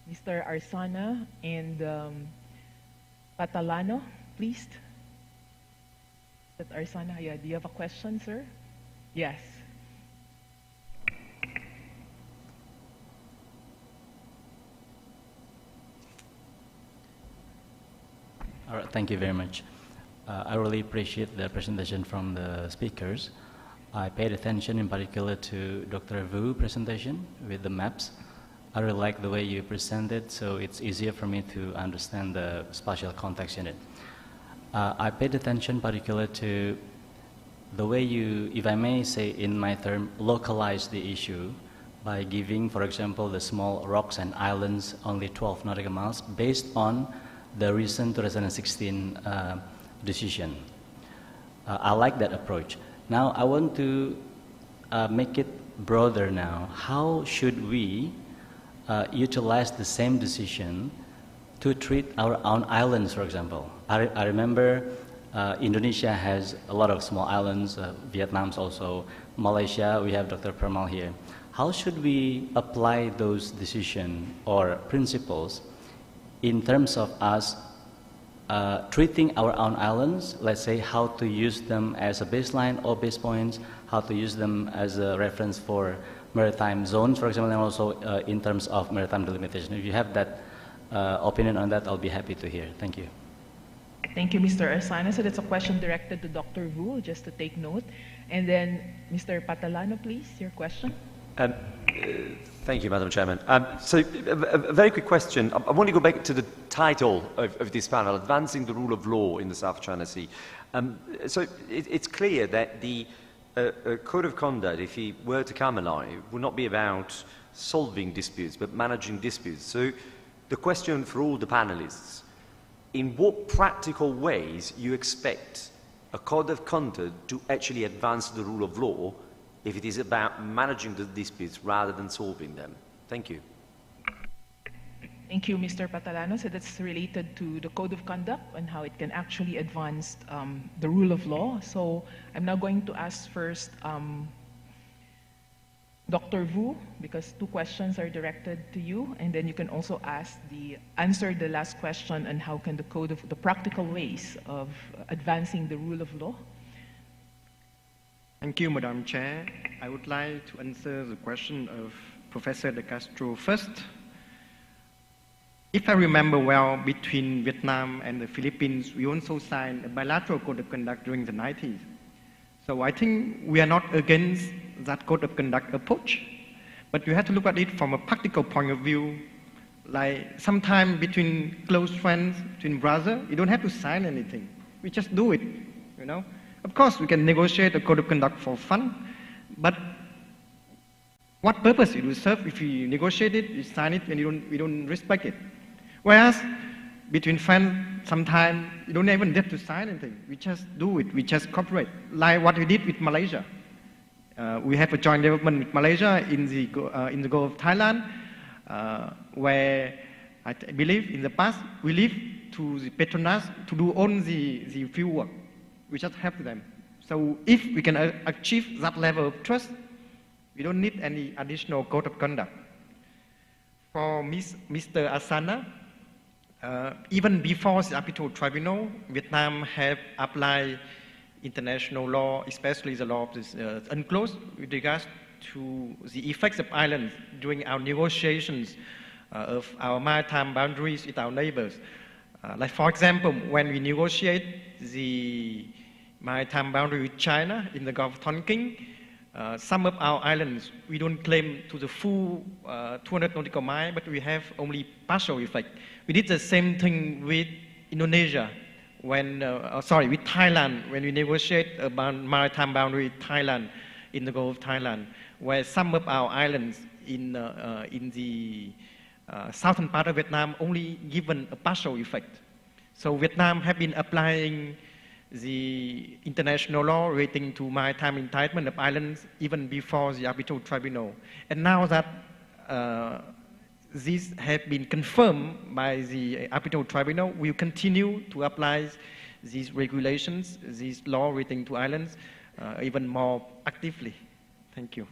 Mr. Arsana and Patalano, please. Arsana, yeah, do you have a question, sir? Yes. All right, thank you very much. I really appreciate the presentation from the speakers. I paid attention in particular to Dr. Vu's presentation with the maps. I really like the way you presented, so it's easier for me to understand the spatial context in it. I paid attention particular to the way you, if I may say in my term, localize the issue by giving, for example, the small rocks and islands only 12 nautical miles based on the recent 2016 decision. I like that approach. Now I want to make it broader now. How should we utilize the same decision to treat our own islands, for example? I remember Indonesia has a lot of small islands, Vietnam's also, Malaysia, we have Dr. Permal here. How should we apply those decisions or principles in terms of us treating our own islands, let's say how to use them as a baseline or base points, how to use them as a reference for maritime zones, for example, and also in terms of maritime delimitation. If you have that opinion on that, I'll be happy to hear. Thank you. Thank you, Mr. Arsana. So that's a question directed to Dr. Vu, just to take note. And then Mr. Patalano, please, your question. Thank you, Madam Chairman. So a very quick question. I want to go back to the title of this panel, Advancing the Rule of Law in the South China Sea. So it's clear that the code of conduct, if he were to come alive, would not be about solving disputes, but managing disputes. So the question for all the panelists, in what practical ways you expect a code of conduct to actually advance the rule of law if it is about managing the disputes rather than solving them? Thank you. Thank you, Mr. Patalano. So that's related to the code of conduct and how it can actually advance the rule of law. So I'm now going to ask first Dr. Vu, because two questions are directed to you, and then you can also answer the last question on how can the practical ways of advancing the rule of law. Thank you, Madam Chair. I would like to answer the question of Professor De Castro first. If I remember well, between Vietnam and the Philippines, we also signed a bilateral code of conduct during the 90s. So I think we are not against that code of conduct approach, but you have to look at it from a practical point of view. Like sometimes between close friends, between brothers, you don't have to sign anything. We just do it, you know. Of course, we can negotiate a code of conduct for fun, but what purpose it will serve if you negotiate it, you sign it, and we don't respect it? Whereas between friends, sometimes you don't even get to sign anything. We just do it. We just cooperate, like what we did with Malaysia. We have a joint development with Malaysia in the Gulf of Thailand, where I believe in the past we leave to the Petronas to do all the field work. We just help them. So if we can achieve that level of trust, we don't need any additional code of conduct. For Mr. Asana, even before the Arbitral Tribunal, Vietnam have applied international law, especially the law of this UNCLOS, with regards to the effects of islands during our negotiations of our maritime boundaries with our neighbors. Like for example, when we negotiate the maritime boundary with China in the Gulf of Tonkin, some of our islands, we don't claim to the full 200 nautical miles, but we have only partial effect. We did the same thing with Indonesia, with Thailand, when we negotiate about maritime boundary with Thailand in the Gulf of Thailand, where some of our islands in the southern part of Vietnam only given a partial effect. So Vietnam have been applying the international law relating to maritime entitlement of islands even before the Arbitral Tribunal. And now that these have been confirmed by the Arbitral Tribunal, we will continue to apply these regulations, these law relating to islands, even more actively. Thank you.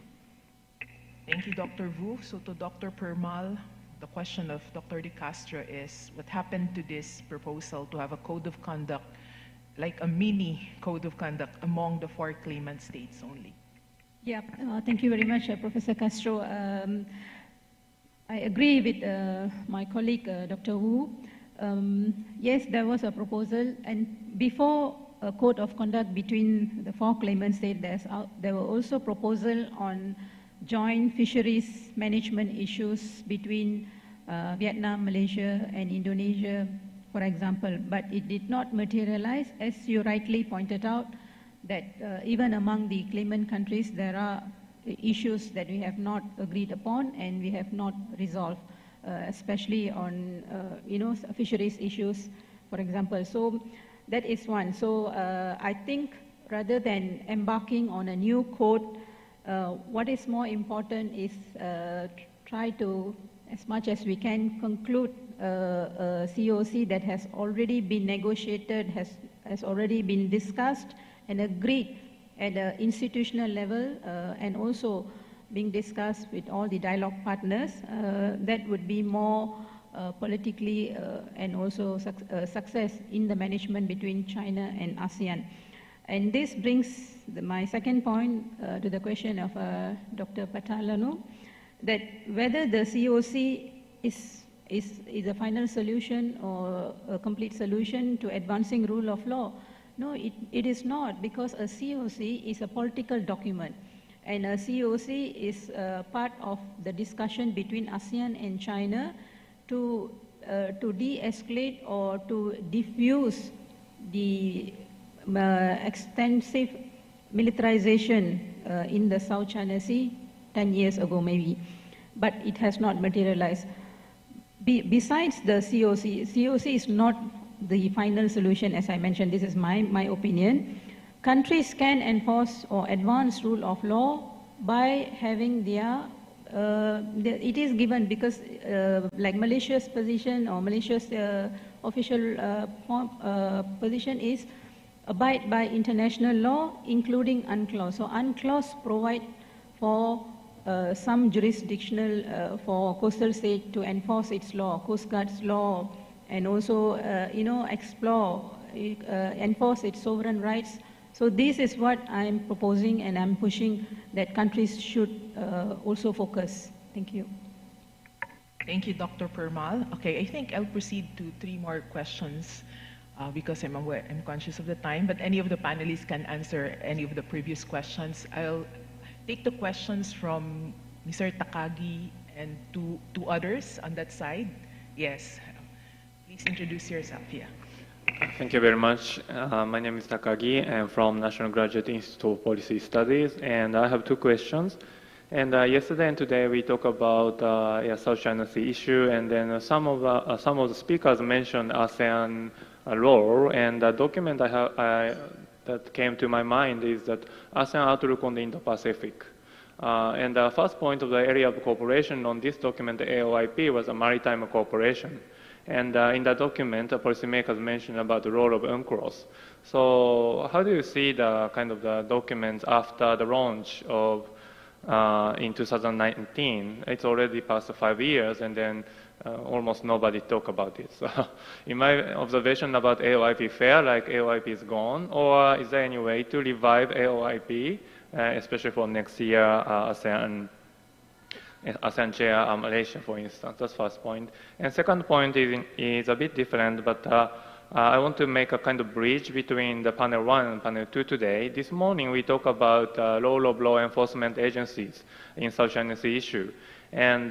Thank you, Dr. Vu. So to Dr. Permal, the question of Dr. De Castro is, what happened to this proposal to have a code of conduct, like a mini code of conduct among the 4 claimant states only? Yeah, thank you very much, Professor Castro. I agree with my colleague, Dr. Wu. Yes, there was a proposal, and before a code of conduct between the 4 claimant states, there were also proposals on joint fisheries management issues between Vietnam, Malaysia, and Indonesia, for example. But it did not materialize, as you rightly pointed out, that even among the claimant countries, there are issues that we have not agreed upon and we have not resolved, especially on fisheries issues, for example. So that is one. So I think rather than embarking on a new code, what is more important is try to, as much as we can, conclude a COC that has already been negotiated, has already been discussed and agreed at an institutional level, and also being discussed with all the dialogue partners. That would be more politically and also success in the management between China and ASEAN. And this brings my second point to the question of Dr. Patalano, that whether the COC is a final solution or a complete solution to advancing rule of law. No, it is not, because a COC is a political document, and a COC is part of the discussion between ASEAN and China to de-escalate or to diffuse the extensive militarization in the South China Sea 10 years ago maybe, but it has not materialized. Besides the COC is not the final solution, as I mentioned. This is my opinion. Countries can enforce or advance rule of law by having their, it is given because like Malaysia's position or Malaysia's official position is abide by international law, including UNCLOS. So UNCLOS provide for some jurisdictional for coastal state to enforce its law, Coast Guard's law, and also, enforce its sovereign rights. So this is what I'm proposing, and I'm pushing that countries should also focus. Thank you. Thank you, Dr. Permal. Okay, I think I'll proceed to 3 more questions because I'm conscious of the time, but any of the panelists can answer any of the previous questions. I'll take the questions from Mr. Takagi and two others on that side. Yes. Please introduce yourself. Yeah. Thank you very much. My name is Takagi. I'm from National Graduate Institute of Policy Studies, and I have 2 questions. And yesterday and today we talk about South China Sea issue, and then some of the speakers mentioned ASEAN role, and the document that came to my mind is that ASEAN outlook on the Indo-Pacific. And the first point of the area of cooperation on this document, the AOIP, was a maritime cooperation. And in that document, the policymakers mentioned about the role of UNCLOS. So how do you see the kind of the documents after the launch of in 2019? It's already past 5 years, and then almost nobody talk about it. So in my observation about AOIP fair, like AOIP is gone, or is there any way to revive AOIP, especially for next year ASEAN chair Malaysia, for instance? That's first point. And second point is a bit different, but I want to make a kind of bridge between the panel 1 and panel 2 today. This morning we talk about role of law enforcement agencies in South China Sea issue. And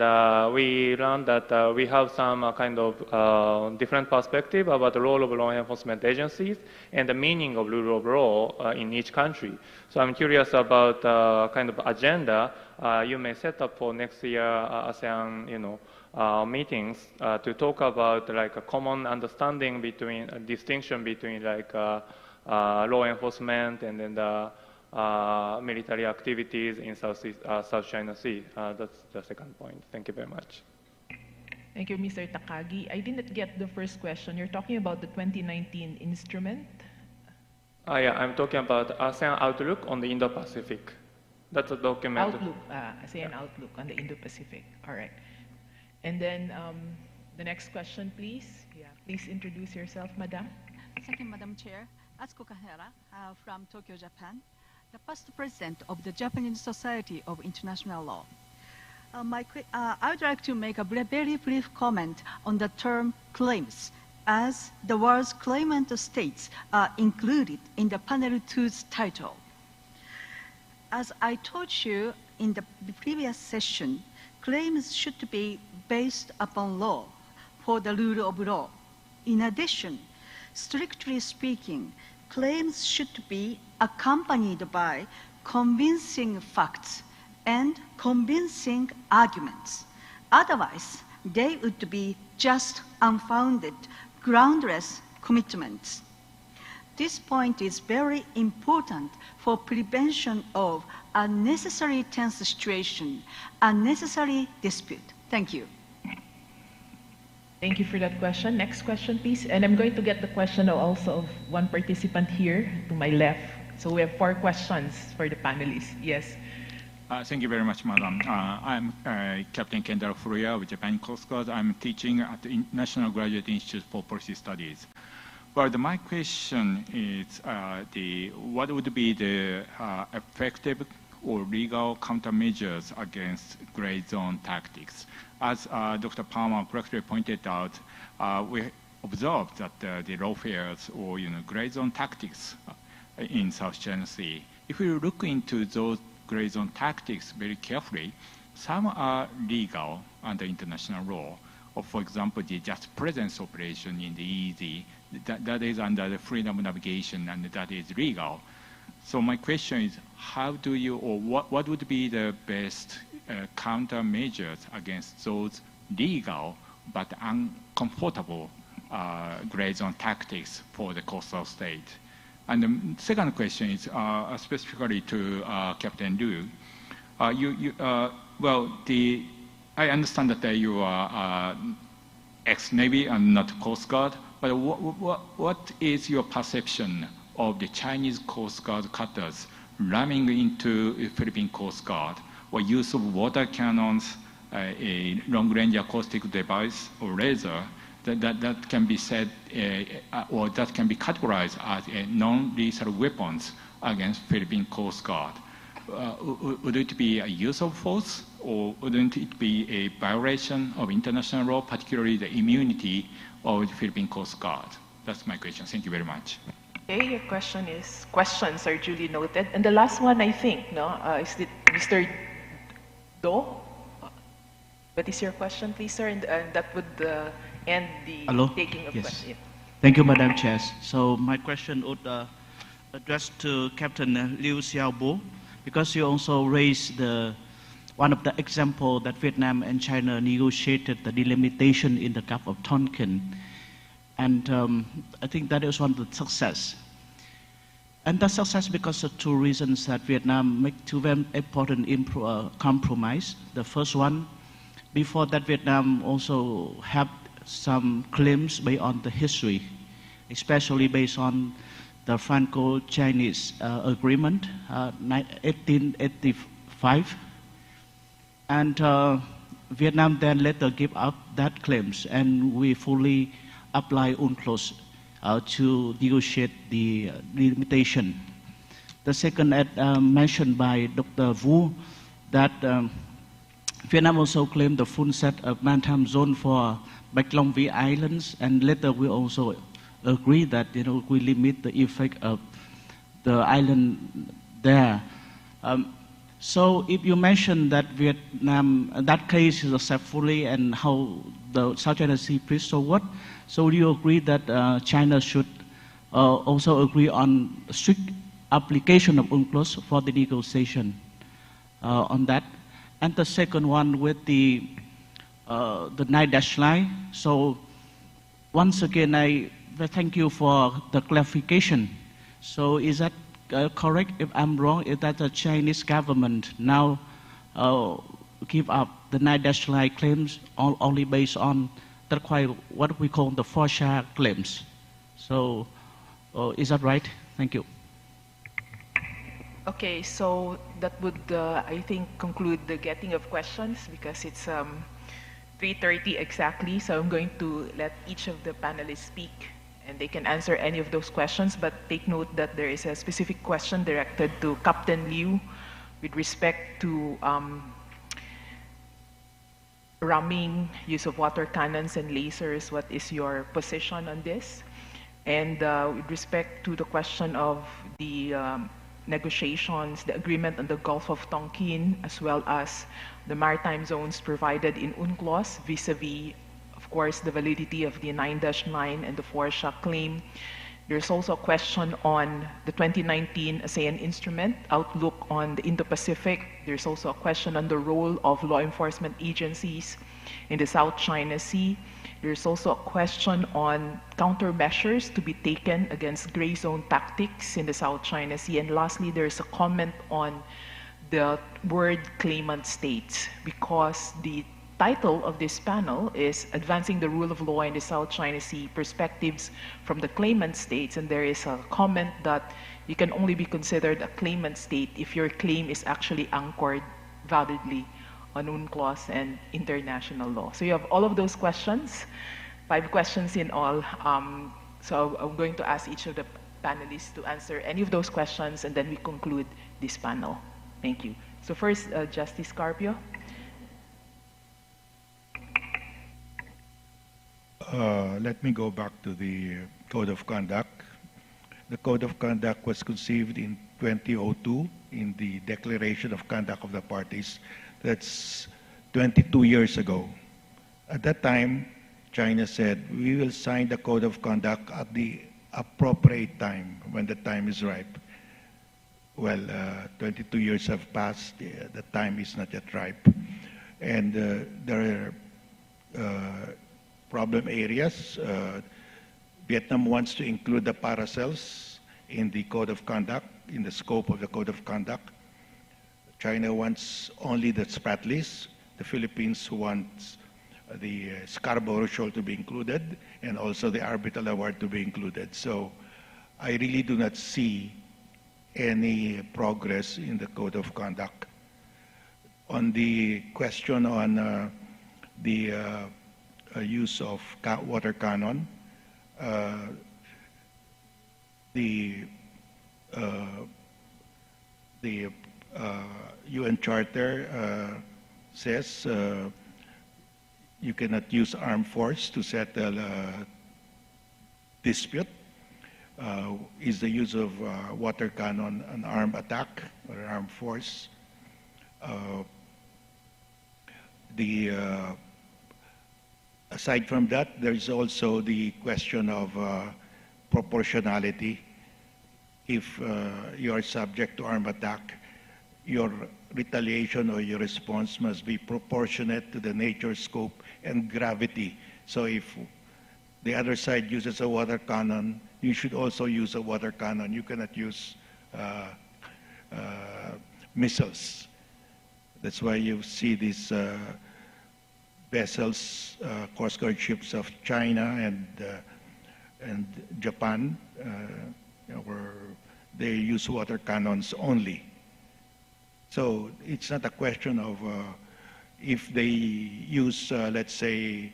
we learned that we have some kind of different perspective about the role of law enforcement agencies and the meaning of rule of law in each country. So I'm curious about kind of agenda you may set up for next year ASEAN, meetings to talk about like a common understanding between a distinction between like law enforcement and then the military activities in South China Sea. That's the second point. Thank you very much. Thank you, Mr. Takagi. I didn't get the first question. You're talking about the 2019 instrument? Yeah, I'm talking about ASEAN outlook on the Indo-Pacific. That's a document. Outlook, say an outlook on the Indo-Pacific. All right. And then the next question, please. Yeah, please introduce yourself, Madam. Thank you, Madam Chair. Atsuko Kahara from Tokyo, Japan, the past president of the Japanese Society of International Law. I would like to make a very brief comment on the term claims, as the words claimant states are included in the panel 2's title. As I told you in the previous session, claims should be based upon law for the rule of law. In addition, strictly speaking, claims should be accompanied by convincing facts and convincing arguments. Otherwise, they would be just unfounded, groundless commitments. This point is very important for prevention of unnecessary tense situation, unnecessary dispute. Thank you. Thank you for that question. Next question, please. And I'm going to get the question also of one participant here to my left. So we have 4 questions for the panelists. Yes. Thank you very much, Madam. I'm Captain Kendall Furuya of Japan Coast Guard. I'm teaching at the National Graduate Institute for Policy Studies. Well, my question is what would be the effective or legal countermeasures against gray zone tactics? As Dr. Palmer correctly pointed out, we observed that the lawfares or gray zone tactics in South China Sea. If we look into those gray zone tactics very carefully, some are legal under international law. Or for example, the just presence operation in the EEZ, that is under the freedom of navigation and that is legal. So my question is, how do you, or what would be the best countermeasures against those legal but uncomfortable gray zone tactics for the coastal state? And the second question is specifically to Captain Liu. I understand that you are ex-Navy and not Coast Guard, but what is your perception of the Chinese Coast Guard cutters ramming into Philippine Coast Guard, or use of water cannons, a long-range acoustic device or laser that can be said or that can be categorized as a non-lethal weapons against Philippine Coast Guard? Would it be a use of force, or wouldn't it be a violation of international law, particularly the immunity of the Philippine Coast Guard? That's my question. Thank you very much. Okay, your questions are duly noted. And the last one, I think, is it Mr. Do? What is your question, please, sir? And that would end the taking of questions. Thank you, Madam Chair. So my question would address to Captain Liu Xiaobo, because you also raised one of the example that Vietnam and China negotiated the delimitation in the Gulf of Tonkin. And I think that is one of the success. And that success because of 2 reasons that Vietnam make 2 very important compromise. The first one, before that Vietnam also have some claims based on the history, especially based on the Franco-Chinese agreement, 1885. And Vietnam then later give up that claims, and we fully apply UNCLOS to negotiate the delimitation. The second, mentioned by Dr. Vu, that Vietnam also claimed the full set of maritime zone for Bạch Long Vĩ Islands, and later we also agree that we limit the effect of the island there. So if you mention that Vietnam, that case is successfully and how the South China Sea please so what? So do you agree that China should also agree on strict application of UNCLOS for the negotiation on that? And the second one with the 9-dash line. So once again, I thank you for the clarification. So is that correct? If I'm wrong, is that the Chinese government now give up the 9-dash line claims only based on what we call the foreshadow claims? So is that right? Thank you. Okay, so that would, I think, conclude the getting of questions because it's 3:30 exactly. So I'm going to let each of the panelists speak and they can answer any of those questions. But take note that there is a specific question directed to Captain Liu with respect to ramming, use of water cannons and lasers. What is your position on this? And with respect to the question of the negotiations, the agreement on the Gulf of Tonkin, as well as the maritime zones provided in UNCLOS vis-a-vis, of course, the validity of the 9-9 and the FORSHA claim. There's also a question on the 2019 ASEAN instrument, outlook on the Indo-Pacific. There's also a question on the role of law enforcement agencies in the South China Sea. There's also a question on countermeasures to be taken against gray zone tactics in the South China Sea. And lastly, there's a comment on the word claimant states, because the title of this panel is Advancing the Rule of Law in the South China Sea, Perspectives from the Claimant States. And there is a comment that you can only be considered a claimant state if your claim is actually anchored validly on UNCLOS and international law. So you have all of those questions, 5 questions in all. So I'm going to ask each of the panelists to answer any of those questions, and then we conclude this panel. Thank you. So first, Justice Carpio. Let me go back to the Code of Conduct. The Code of Conduct was conceived in 2002 in the Declaration of Conduct of the Parties. That's 22 years ago. At that time, China said, we will sign the Code of Conduct at the appropriate time, when the time is ripe. Well, 22 years have passed, the time is not yet ripe. And there are problem areas. Vietnam wants to include the paracels in the Code of Conduct, in the scope of the Code of Conduct. China wants only the Spratlys. The Philippines wants the Scarborough Shoal to be included, and also the Arbitral Award to be included. So I really do not see any progress in the Code of Conduct. On the question on the use of water cannon, the UN Charter says you cannot use armed force to settle a dispute. Is the use of water cannon an armed attack or an armed force? Aside from that, there is also the question of proportionality. If you are subject to armed attack, your retaliation or your response must be proportionate to the nature, scope, and gravity. So if the other side uses a water cannon, you should also use a water cannon. You cannot use missiles. That's why you see these vessels, Coast Guard ships of China and Japan, where they use water cannons only. So it's not a question of if they use, let's say,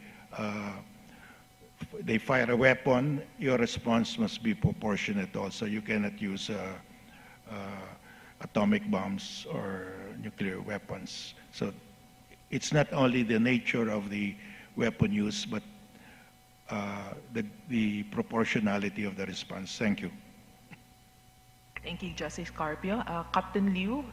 they fire a weapon, your response must be proportionate also. You cannot use atomic bombs or nuclear weapons. So it's not only the nature of the weapon use, but the proportionality of the response. Thank you. Thank you, Justice Carpio. Captain Liu,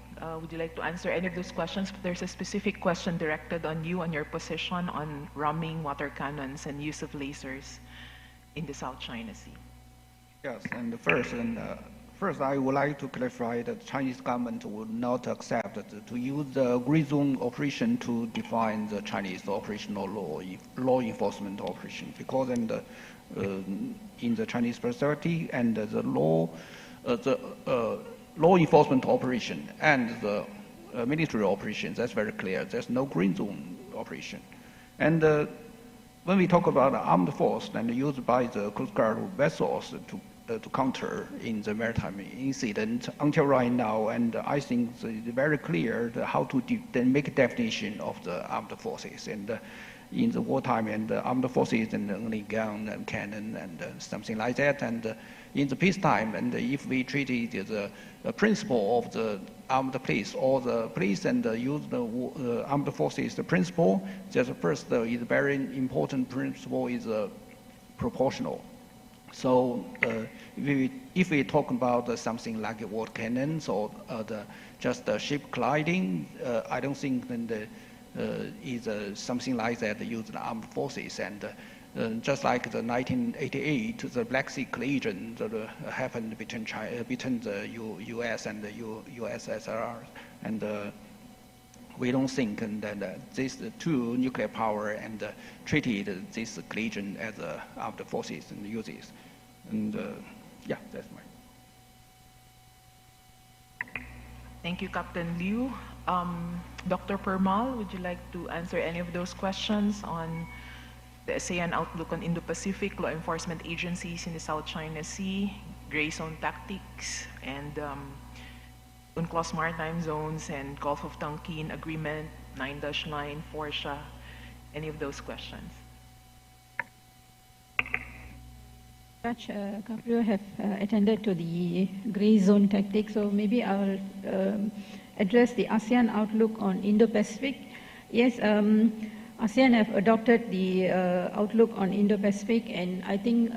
would you like to answer any of those questions? There's a specific question directed on you, on your position on ramming, water cannons, and use of lasers in the South China Sea. Yes, and first I would like to clarify that the Chinese government would not accept to use the gray zone operation to define the Chinese operational law enforcement operation, because in the Chinese perspective and the law enforcement operation and the military operation, that's very clear. There's no green zone operation. And when we talk about armed force and used by the Coast Guard vessels to counter in the maritime incident until right now, and I think it's very clear how to make a definition of the armed forces. And in the wartime, and the armed forces and only gun and cannon and something like that. And in the peacetime, and if we treat it as a principle of the armed police, or the police and use the armed forces, the principle, just first is very important principle is proportional. So if we talk about something like water cannons or just ship gliding, I don't think then is something like that used in armed forces. And just like the 1988, the Black Sea collision that happened between the U.S. and the USSR, and we don't think that these two nuclear power and treated this collision as armed forces and uses. And yeah, that's my. Thank you, Captain Liu. Dr. Permal, would you like to answer any of those questions on the ASEAN outlook on Indo-Pacific, law enforcement agencies in the South China Sea, gray zone tactics, and UNCLOS maritime zones and Gulf of Tonkin agreement, 9-line, FORSHA, any of those questions? Judge Caprio have attended to the gray zone tactics, so maybe I'll address the ASEAN outlook on Indo-Pacific. Yes, ASEAN have adopted the outlook on Indo-Pacific, and I think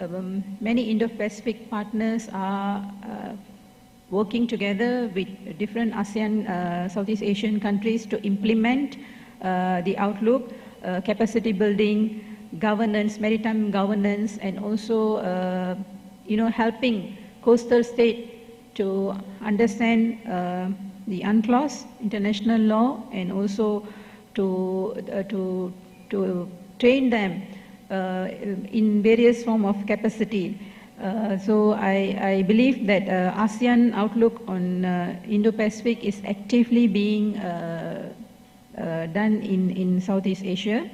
many Indo-Pacific partners are working together with different ASEAN Southeast Asian countries to implement the outlook, capacity building, governance, maritime governance, and also helping coastal state to understand the UNCLOS, international law, and also to train them in various form of capacity. So I believe that ASEAN outlook on Indo-Pacific is actively being done in Southeast Asia.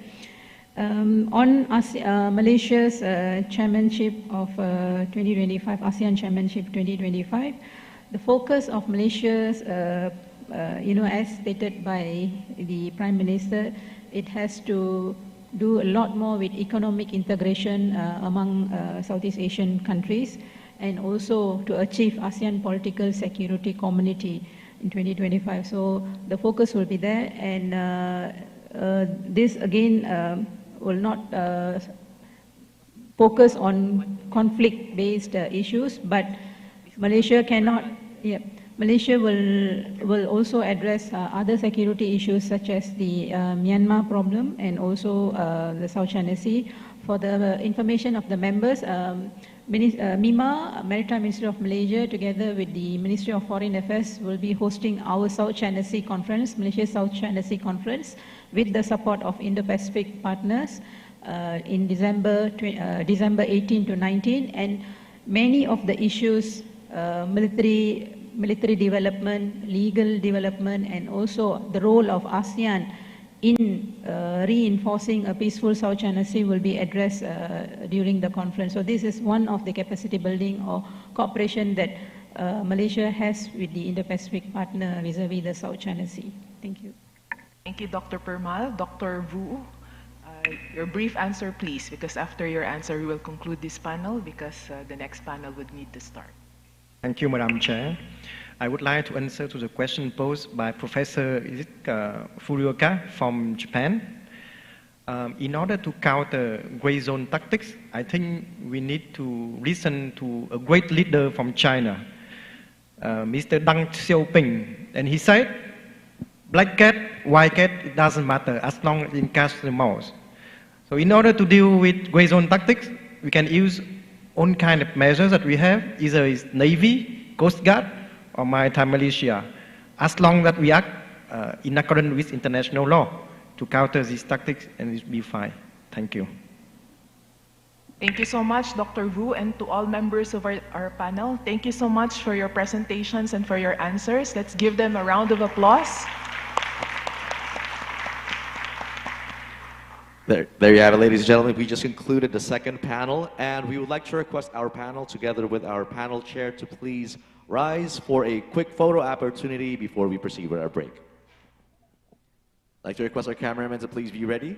On Malaysia's chairmanship of 2025, ASEAN Chairmanship 2025, the focus of Malaysia's, as stated by the Prime Minister, it has to do a lot more with economic integration among Southeast Asian countries, and also to achieve ASEAN political security community in 2025. So the focus will be there, and this again will not focus on conflict-based issues, but Malaysia cannot. Yeah, Malaysia will also address other security issues such as the Myanmar problem and also the South China Sea. For the information of the members, MIMA, Maritime Ministry of Malaysia, together with the Ministry of Foreign Affairs, will be hosting our South China Sea Conference, Malaysia South China Sea Conference, with the support of Indo-Pacific partners in December 18 to 19, and many of the issues, military development, legal development, and also the role of ASEAN in reinforcing a peaceful South China Sea will be addressed during the conference. So this is one of the capacity building or cooperation that Malaysia has with the Indo-Pacific partner vis-a-vis the South China Sea. Thank you. Thank you, Dr. Permal. Dr. Vu, your brief answer, please, because after your answer, we will conclude this panel because the next panel would need to start. Thank you, Madam Chair. I would like to answer to the question posed by Professor Furuoka from Japan. In order to counter gray zone tactics, I think we need to listen to a great leader from China, Mr. Deng Xiaoping, and he said, black cat, white cat, it doesn't matter as long as it catches the mouse. So in order to deal with gray zone tactics, we can use all kind of measures that we have, either is Navy, Coast Guard, or maritime militia, as long as we act in accordance with international law to counter these tactics, and it will be fine. Thank you. Thank you so much, Dr. Vu, and to all members of our panel. Thank you so much for your presentations and for your answers. Let's give them a round of applause. There you have it, ladies and gentlemen. We just concluded the second panel, and we would like to request our panel, together with our panel chair, to please rise for a quick photo opportunity before we proceed with our break. I'd like to request our cameramen to please be ready,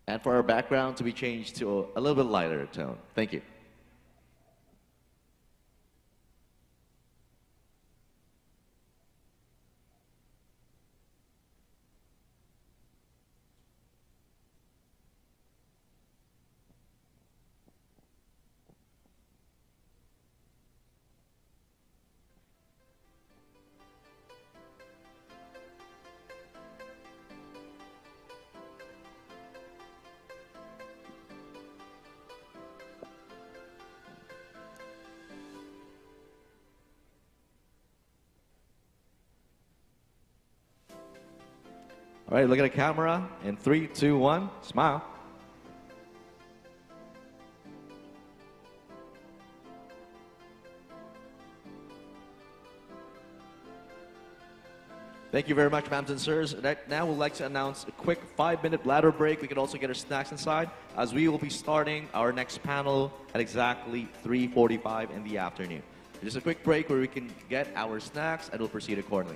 and for our background to be changed to a little bit lighter tone. Thank you. All right, look at the camera in 3, 2, 1, smile. Thank you very much, ma'am and sirs. Now we'd like to announce a quick 5-minute bladder break. We can also get our snacks inside, as we will be starting our next panel at exactly 3:45 in the afternoon. Just a quick break where we can get our snacks, and we'll proceed accordingly.